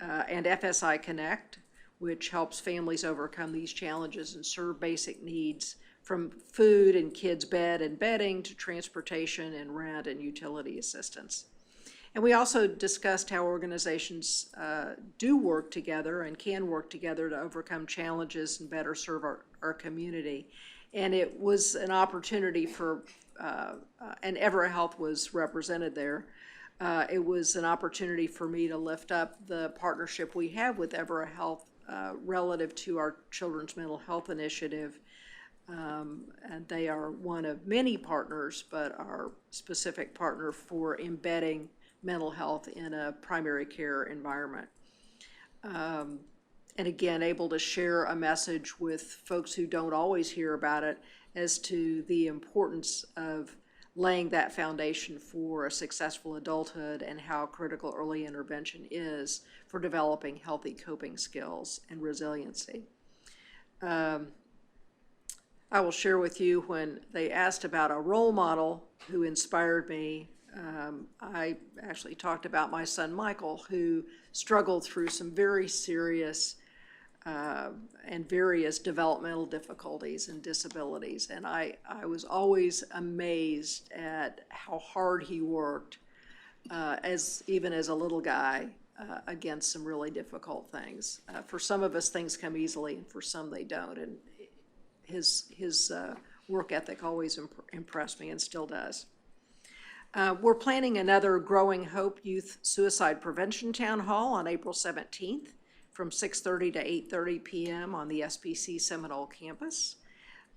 and FSI Connect, which helps families overcome these challenges and serve basic needs from food and kids' bed and bedding to transportation and rent and utility assistance. And we also discussed how organizations do work together and can work together to overcome challenges and better serve our community. And it was an opportunity for, and Evera Health was represented there. It was an opportunity for me to lift up the partnership we have with Evera Health relative to our Children's Mental Health Initiative. And they are one of many partners, but our specific partner for embedding mental health in a primary care environment. And again, able to share a message with folks who don't always hear about it as to the importance of laying that foundation for a successful adulthood and how critical early intervention is for developing healthy coping skills and resiliency. I will share with you when they asked about a role model who inspired me. I actually talked about my son Michael, who struggled through some very serious and various developmental difficulties and disabilities. And I was always amazed at how hard he worked even as a little guy against some really difficult things. For some of us, things come easily, and for some they don't. And his work ethic always impressed me and still does. We're planning another Growing Hope Youth Suicide Prevention Town Hall on April 17th from 6:30 to 8:30 p.m. on the SBC Seminole campus.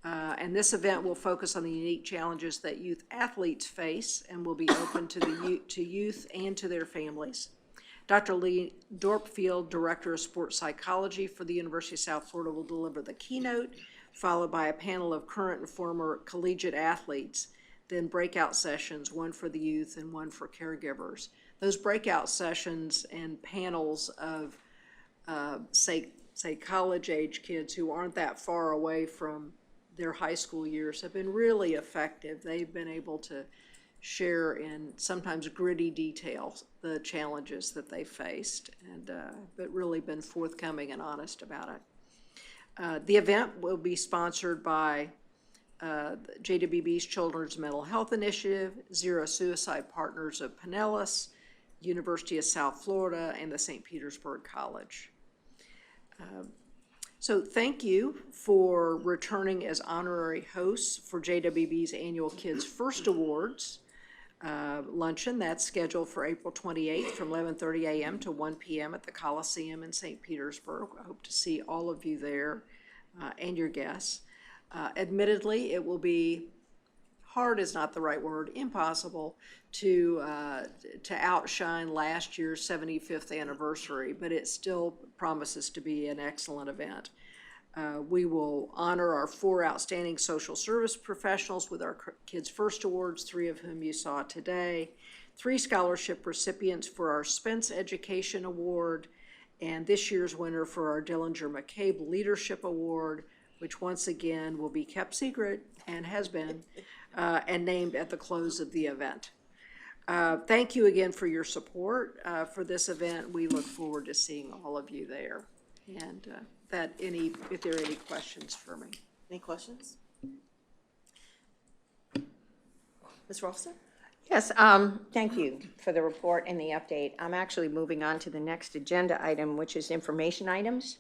And this event will focus on the unique challenges that youth athletes face and will be open to youth and to their families. Dr. Lee Dorpfield, Director of Sports Psychology for the University of South Florida, will deliver the keynote, followed by a panel of current and former collegiate athletes, then breakout sessions, one for the youth and one for caregivers. Those breakout sessions and panels of, say college-age kids who aren't that far away from their high school years have been really effective. They've been able to share in sometimes gritty details the challenges that they faced, and but really been forthcoming and honest about it. The event will be sponsored by JWB's Children's Mental Health Initiative, Zero Suicide Partners of Pinellas, University of South Florida, and the St. Petersburg College. So thank you for returning as honorary hosts for JWB's annual Kids First Awards luncheon. That's scheduled for April 28th from 11:30 a.m. to 1 p.m. at the Coliseum in St. Petersburg. I hope to see all of you there and your guests. Admittedly, it will be hard is not the right word, impossible to outshine last year's 75th anniversary, but it still promises to be an excellent event. We will honor our 4 outstanding social service professionals with our Kids First Awards, 3 of whom you saw today, 3 scholarship recipients for our Spence Education Award, and this year's winner for our Dillinger McCabe Leadership Award, which once again will be kept secret and has been, and named at the close of the event. Thank you again for your support for this event. We look forward to seeing all of you there. And if there are any questions for me. Any questions? Ms. Ralston? Yes, thank you for the report and the update. I'm actually moving on to the next agenda item, which is information items,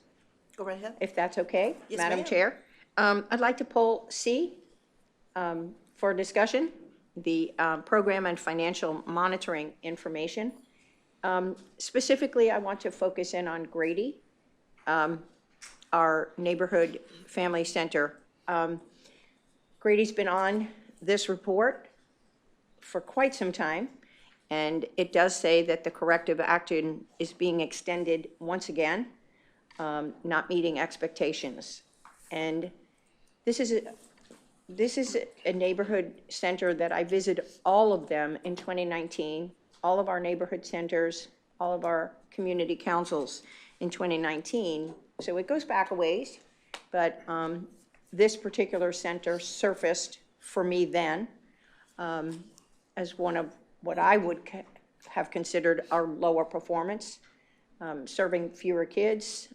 Go right ahead. if that's okay, Yes, Madam ma'am. Chair. I'd like to pull C for discussion, the program and financial monitoring information. Specifically, I want to focus in on Grady, our neighborhood family center. Grady's been on this report for quite some time, and it does say that the corrective action is being extended once again, not meeting expectations. And this is a neighborhood center that I visited all of them in 2019, all of our neighborhood centers, all of our community councils in 2019. So it goes back a ways, but this particular center surfaced for me then as one of what I would have considered our lower performance, serving fewer kids,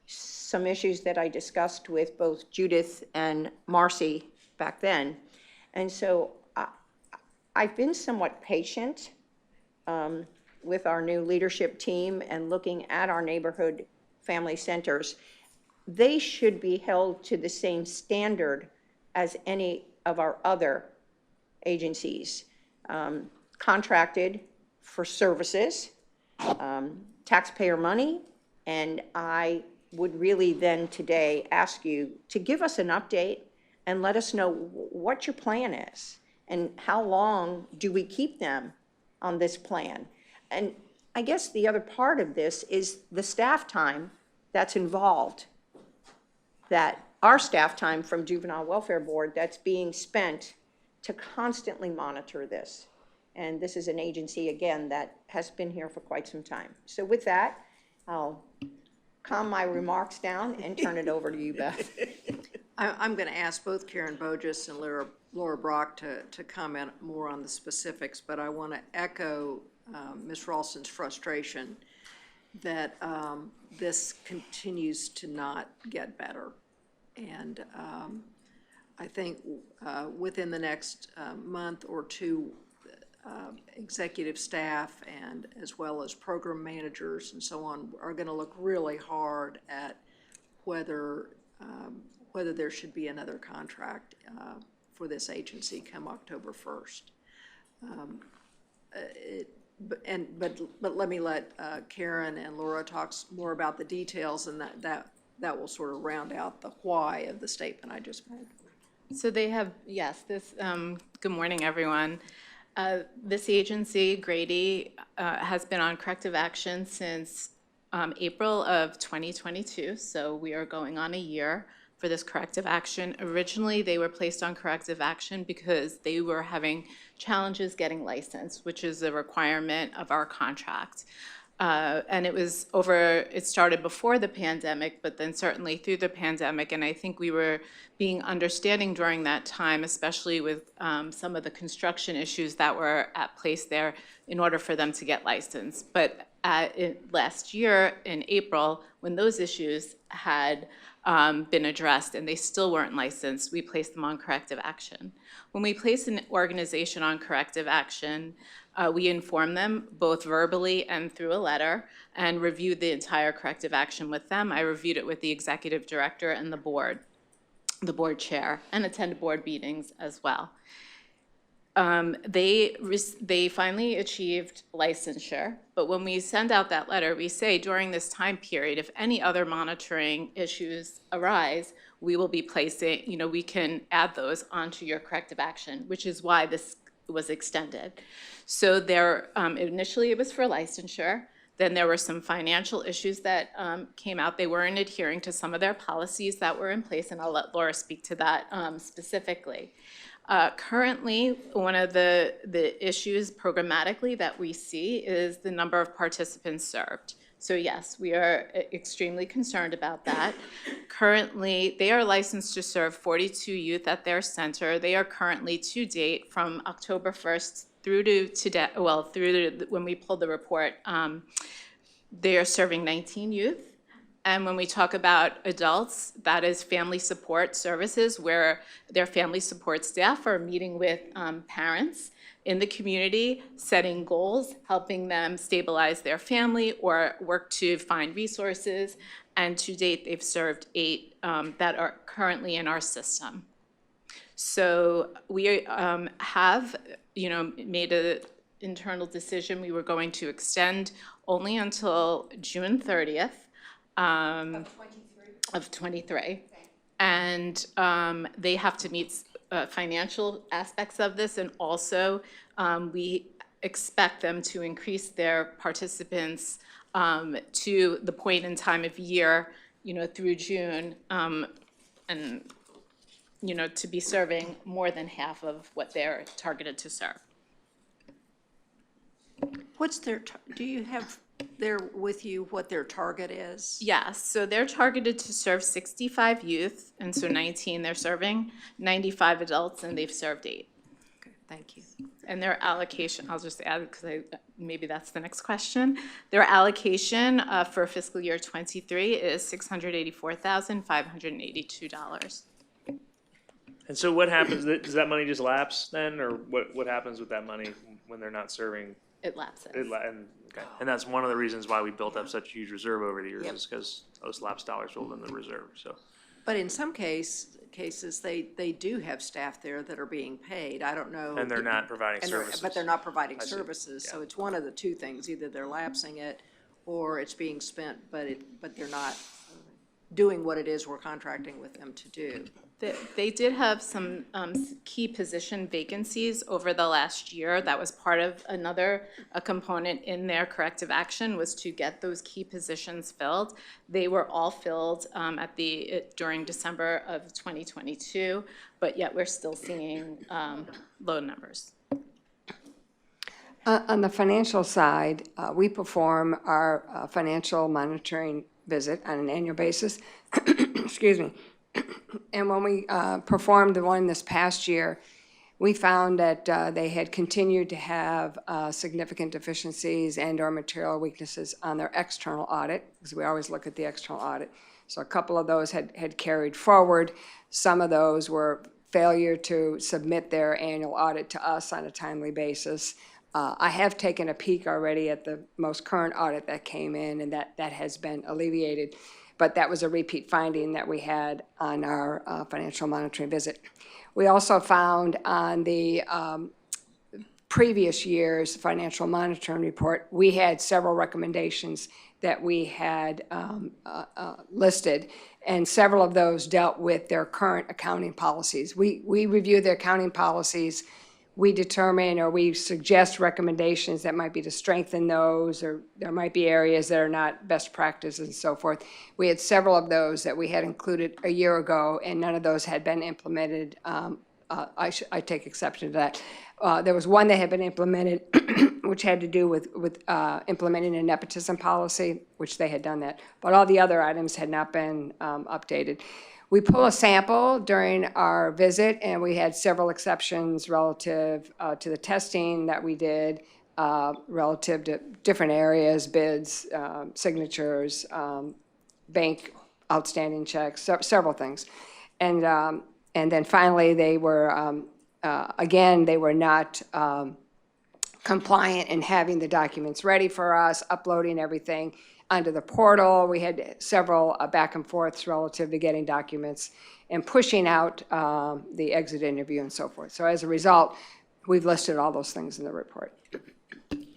some issues that I discussed with both Judith and Marcy back then. And so I've been somewhat patient with our new leadership team and looking at our neighborhood family centers. They should be held to the same standard as any of our other agencies, contracted for services, taxpayer money, and I would really then today ask you to give us an update and let us know what your plan is and how long do we keep them on this plan. And I guess the other part of this is the staff time that's involved, that our staff time from Juvenile Welfare Board that's being spent to constantly monitor this. And this is an agency, again, that has been here for quite some time. So with that, I'll calm my remarks down and turn it over to you, Beth. I'm going to ask both Karen Bogus and Laura Brock to comment more on the specifics, but I want to echo Ms. Ralston's frustration that this continues to not get better. And I think within the next month or two, executive staff and as well as program managers and so on are going to look really hard at whether there should be another contract for this agency come October 1st. But let me let Karen and Laura talk more about the details, and that will sort of round out the why of the statement I just made. So they have, yes, good morning, everyone. This agency, Grady, has been on corrective action since April of 2022, so we are going on a year for this corrective action. Originally, they were placed on corrective action because they were having challenges getting licensed, which is a requirement of our contract. And it started before the pandemic, but then certainly through the pandemic. And I think we were being understanding during that time, especially with some of the construction issues that were at place there in order for them to get licensed. But last year in April, when those issues had been addressed and they still weren't licensed, we placed them on corrective action. When we place an organization on corrective action, we inform them both verbally and through a letter and reviewed the entire corrective action with them. I reviewed it with the executive director and the board chair, and attended board meetings as well. They finally achieved licensure, but when we send out that letter, we say during this time period, if any other monitoring issues arise, we will be placing, we can add those onto your corrective action, which is why this was extended. So initially it was for licensure. Then there were some financial issues that came out. They weren't adhering to some of their policies that were in place, and I'll let Laura speak to that specifically. Currently, one of the issues programmatically that we see is the number of participants served. So yes, we are extremely concerned about that. Currently, they are licensed to serve 42 youth at their center. They are currently, to date, from October 1st through to today, when we pulled the report, they are serving 19 youth. And when we talk about adults, that is family support services, where their family support staff are meeting with parents in the community, setting goals, helping them stabilize their family or work to find resources. And to date, they've served 8 that are currently in our system. So we have, made an internal decision. We were going to extend only until June 30th. Of 23. And they have to meet financial aspects of this, and also we expect them to increase their participants to the point in time of year, through June, and, to be serving more than half of what they're targeted to serve. Do you have there with you what their target is? Yes, so they're targeted to serve 65 youth, and so 19 they're serving, 95 adults, and they've served 8. Okay, thank you. And their allocation, I'll just add, because maybe that's the next question. Their allocation for fiscal year 23 is $684,582. And so what happens, does that money just lapse then, or what happens with that money when they're not serving? It lapses. And that's one of the reasons why we built up such a huge reserve over the years, is because those lapsed dollars rolled in the reserve, so. But in some cases, they do have staff there that are being paid. I don't know. And they're not providing services. But they're not providing I see. services, so Yeah. it's one of the two things. Either they're lapsing it, or it's being spent, but they're not doing what it is we're contracting with them to do. They did have some key position vacancies over the last year. That was part of a component in their corrective action, was to get those key positions filled. They were all filled during December of 2022, but yet we're still seeing low numbers. On the financial side, we perform our financial monitoring visit on an annual basis. Excuse me. And when we performed the one this past year, we found that they had continued to have significant deficiencies and/or material weaknesses on their external audit, because we always look at the external audit. So a couple of those had carried forward. Some of those were failure to submit their annual audit to us on a timely basis. I have taken a peek already at the most current audit that came in, and that has been alleviated. But that was a repeat finding that we had on our financial monitoring visit. We also found on the previous year's financial monitoring report, we had several recommendations that we had listed, and several of those dealt with their current accounting policies. We review their accounting policies. We determine or we suggest recommendations that might be to strengthen those, or there might be areas that are not best practices and so forth. We had several of those that we had included a year ago, and none of those had been implemented. I take exception to that. There was one that had been implemented, which had to do with implementing a nepotism policy, which they had done that. But all the other items had not been updated. We pulled a sample during our visit, and we had several exceptions relative to the testing that we did, relative to different areas, bids, signatures, bank outstanding checks, several things. And then finally, they were, again, they were not compliant in having the documents ready for us, uploading everything onto the portal. We had several back and forths relative to getting documents and pushing out the exit interview and so forth. So as a result, we've listed all those things in the report.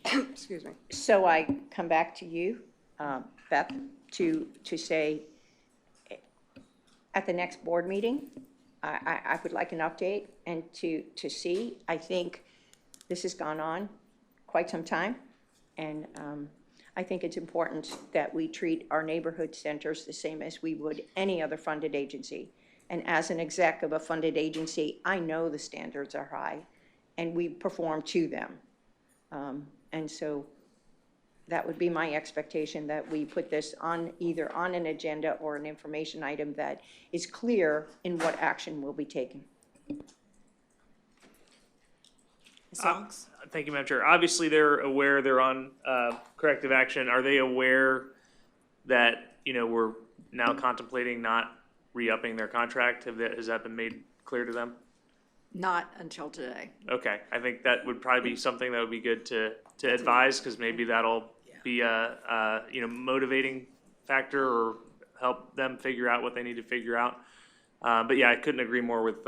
Excuse me. So I come back to you, Beth, to say, at the next board meeting, I would like an update and to see. I think this has gone on quite some time, and I think it's important that we treat our neighborhood centers the same as we would any other funded agency. And as an exec of a funded agency, I know the standards are high, and we perform to them. And so that would be my expectation, that we put this on either on an agenda or an information item that is clear in what action will be taken. Thank you, Madam Chair. Obviously, they're aware they're on corrective action. Are they aware that, we're now contemplating not re-upping their contract? Has that been made clear to them? Not until today. Okay, I think that would probably be something that would be good to advise, because maybe that'll be a motivating factor or help them figure out what they need to figure out. But yeah, I couldn't agree more with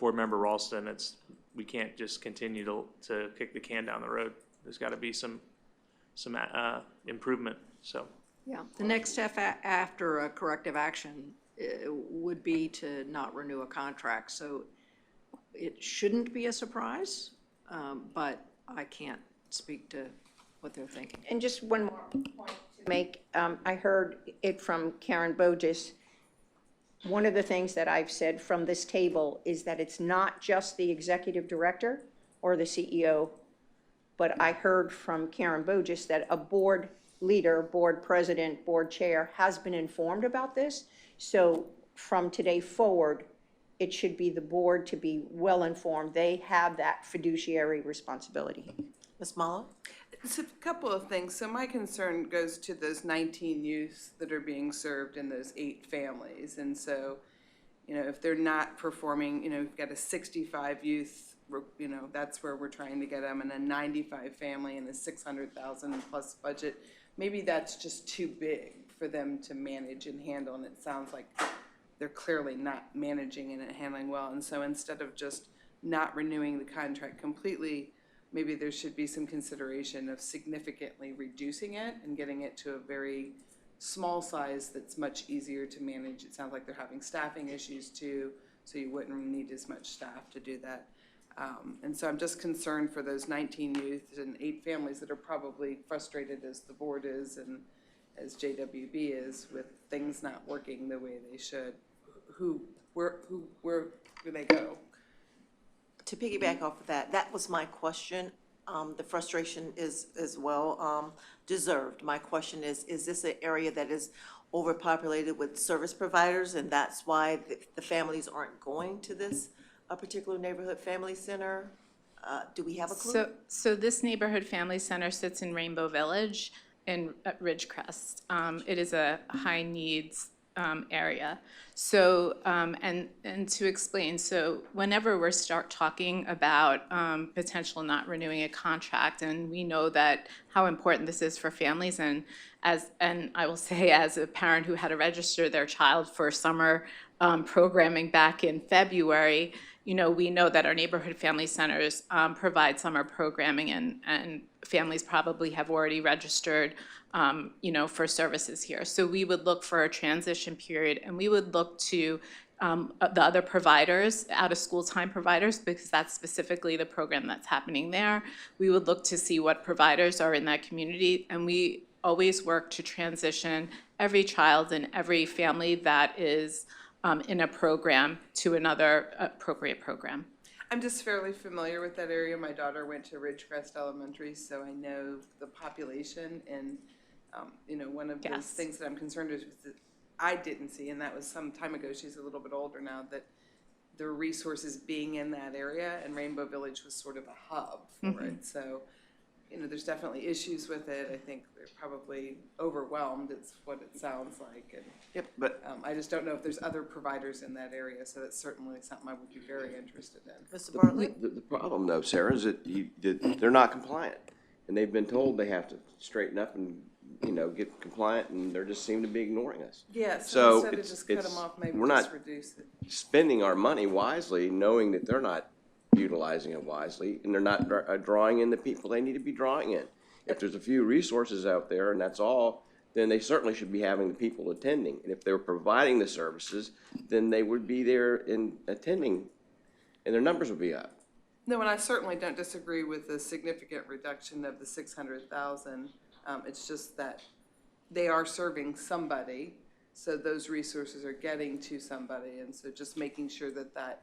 Board Member Ralston. We can't just continue to kick the can down the road. There's got to be some improvement. So Yeah, the next step after a corrective action would be to not renew a contract. So it shouldn't be a surprise, but I can't speak to what they're thinking. And just one more point to make. I heard it from Karen Bogus. One of the things that I've said from this table is that it's not just the executive director or the CEO, but I heard from Karen Bogus that a board leader, board president, board chair has been informed about this. So from today forward, it should be the board to be well informed. They have that fiduciary responsibility. Ms. Mallow? It's a couple of things. So my concern goes to those 19 youth that are being served in those 8 families. And so, if they're not performing, we've got a 65 youth, that's where we're trying to get them, and a 95 family and a 600,000 plus budget. Maybe that's just too big for them to manage and handle, and it sounds like they're clearly not managing and handling well. And so instead of just not renewing the contract completely, maybe there should be some consideration of significantly reducing it and getting it to a very small size that's much easier to manage. It sounds like they're having staffing issues too, so you wouldn't need as much staff to do that. And so I'm just concerned for those 19 youth and 8 families that are probably frustrated as the board is and as JWB is with things not working the way they should. Where do they go? To piggyback off of that, that was my question. The frustration is as well deserved. My question is this an area that is overpopulated with service providers, and that's why the families aren't going to this particular neighborhood family center? Do we have a clue? So this neighborhood family center sits in Rainbow Village at Ridgecrest. It is a high needs area. So, and to explain, so whenever we start talking about potential not renewing a contract, and we know that how important this is for families, and and I will say, as a parent who had to register their child for summer programming back in February, we know that our neighborhood family centers provide summer programming, and families probably have already registered, for services here. So we would look for a transition period, and we would look to the other providers, out-of-school time providers, because that's specifically the program that's happening there. We would look to see what providers are in that community, and we always work to transition every child and every family that is in a program to another appropriate program. I'm just fairly familiar with that area. My daughter went to Ridgecrest Elementary, so I know the population. And, one of those things that I'm concerned with is that I didn't see, and that was some time ago, she's a little bit older now, that there were resources being in that area, and Rainbow Village was sort of a hub for it. So, there's definitely issues with it. I think they're probably overwhelmed, it's what it sounds like. And, Yep, but I just don't know if there's other providers in that area, so that's certainly something I would be very interested in. Mr. Bartlett? The problem though, Sarah, is that they're not compliant. And they've been told they have to straighten up and, get compliant, and they just seem to be ignoring us. Yes, So instead of just cut them off, maybe we're just not reduce it. spending our money wisely, knowing that they're not utilizing it wisely, and they're not drawing in the people they need to be drawing in. If there's a few resources out there and that's all, then they certainly should be having the people attending. And if they're providing the services, then they would be there in attending, and their numbers would be up. No, and I certainly don't disagree with the significant reduction of the 600,000. It's just that they are serving somebody, so those resources are getting to somebody, and so just making sure that that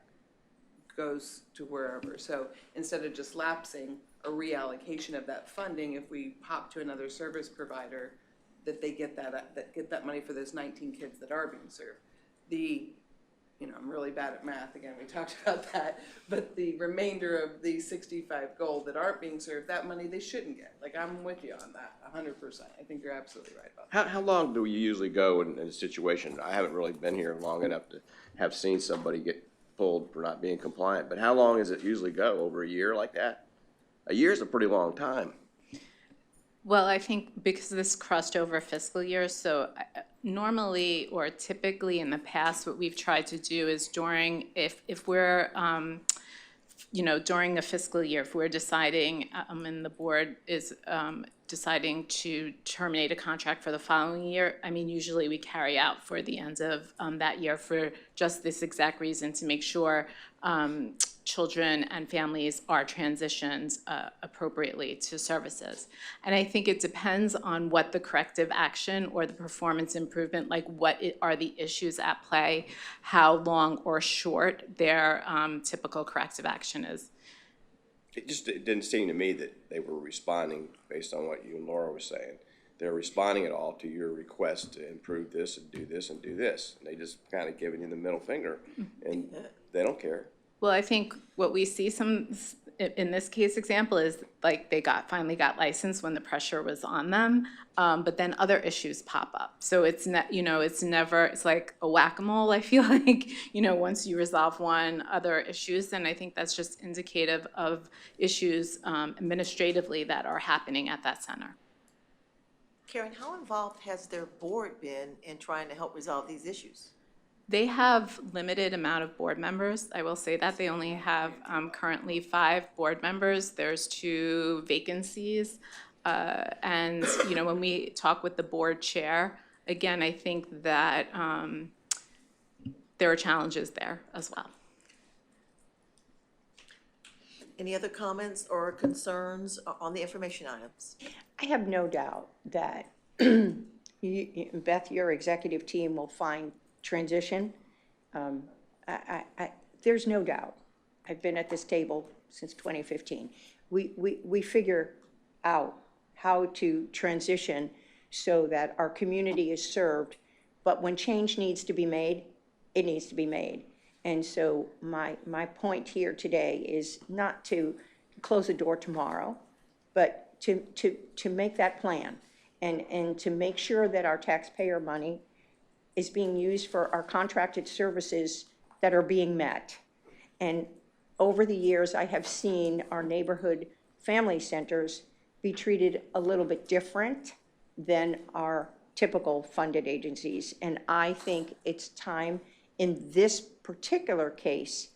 goes to wherever. So instead of just lapsing a reallocation of that funding, if we pop to another service provider, that they get that money for those 19 kids that are being served. I'm really bad at math, again, we talked about that, but the remainder of the 65 gold that aren't being served, that money they shouldn't get. Like, I'm with you on that, 100%. I think you're absolutely right about that. How long do we usually go in a situation? I haven't really been here long enough to have seen somebody get pulled for not being compliant, but how long does it usually go? Over a year like that? A year is a pretty long time. Well, I think because this crossed over fiscal years, so normally or typically in the past, what we've tried to do is if we're, during the fiscal year, if we're deciding, and the board is deciding to terminate a contract for the following year, usually we carry out for the end of that year for just this exact reason, to make sure children and families are transitioned appropriately to services. And I think it depends on what the corrective action or the performance improvement, like are the issues at play, how long or short their typical corrective action is. It didn't seem to me that they were responding based on what you and Laura were saying. They're responding at all to your request to improve this and do this and do this. And they just kind of giving you the middle finger, and they don't care. Well, I think what we see in this case example is like they finally got licensed when the pressure was on them, but then other issues pop up. So it's like a whack-a-mole, I feel like, once you resolve one, other issues, then I think that's just indicative of issues administratively that are happening at that center. Karen, how involved has their board been in trying to help resolve these issues? They have limited amount of board members. I will say that they only have currently 5 board members. There's 2 vacancies. And, when we talk with the board chair, again, I think that there are challenges there as well. Any other comments or concerns on the information items? I have no doubt that Beth, your executive team will find transition. There's no doubt. I've been at this table since 2015. We figure out how to transition so that our community is served, but when change needs to be made, it needs to be made. And so my point here today is not to close the door tomorrow, but to make that plan and to make sure that our taxpayer money is being used for our contracted services that are being met. And over the years, I have seen our neighborhood family centers be treated a little bit different than our typical funded agencies. And I think it's time in this particular case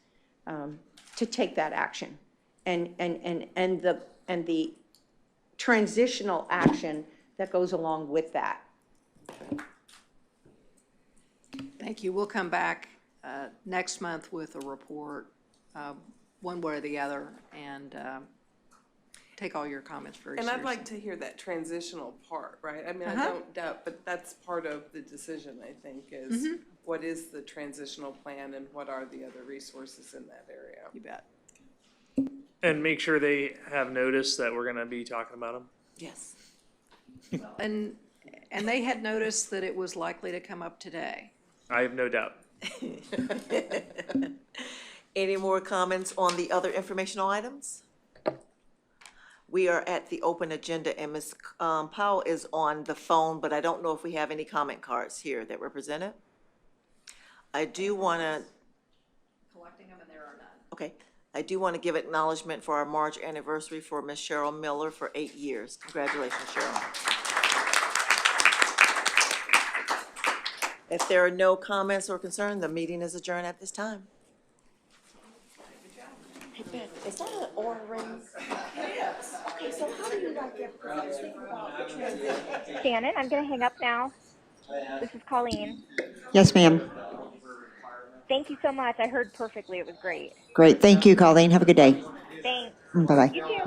to take that action. And the transitional action that goes along with that. Thank you. We'll come back next month with a report, one way or the other, and take all your comments very And seriously. I'd like to hear that transitional part, right? I mean, I don't doubt, but that's part of the decision, I think, is what is the transitional plan and what are the other resources in that area? You bet. And make sure they have notice that we're gonna be talking about them. Yes. And they had noticed that it was likely to come up today. I have no doubt. Any more comments on the other informational items? We are at the open agenda, and Ms. Powell is on the phone, but I don't know if we have any comment cards here that represent it. I do want to. Collecting them, and there are none. Okay. I do want to give acknowledgement for our March anniversary for Ms. Cheryl Miller for 8 years. Congratulations, Cheryl. If there are no comments or concerns, the meeting is adjourned at this time. Hey, Beth, is that an aura ring? Yes. Okay, so how do you like that? Because I was thinking about the transition. Shannon, I'm going to hang up now. This is Colleen. Yes, ma'am. Thank you so much. I heard perfectly. It was great. Great. Thank you, Colleen. Have a good day. Thanks. Bye-bye. You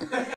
too.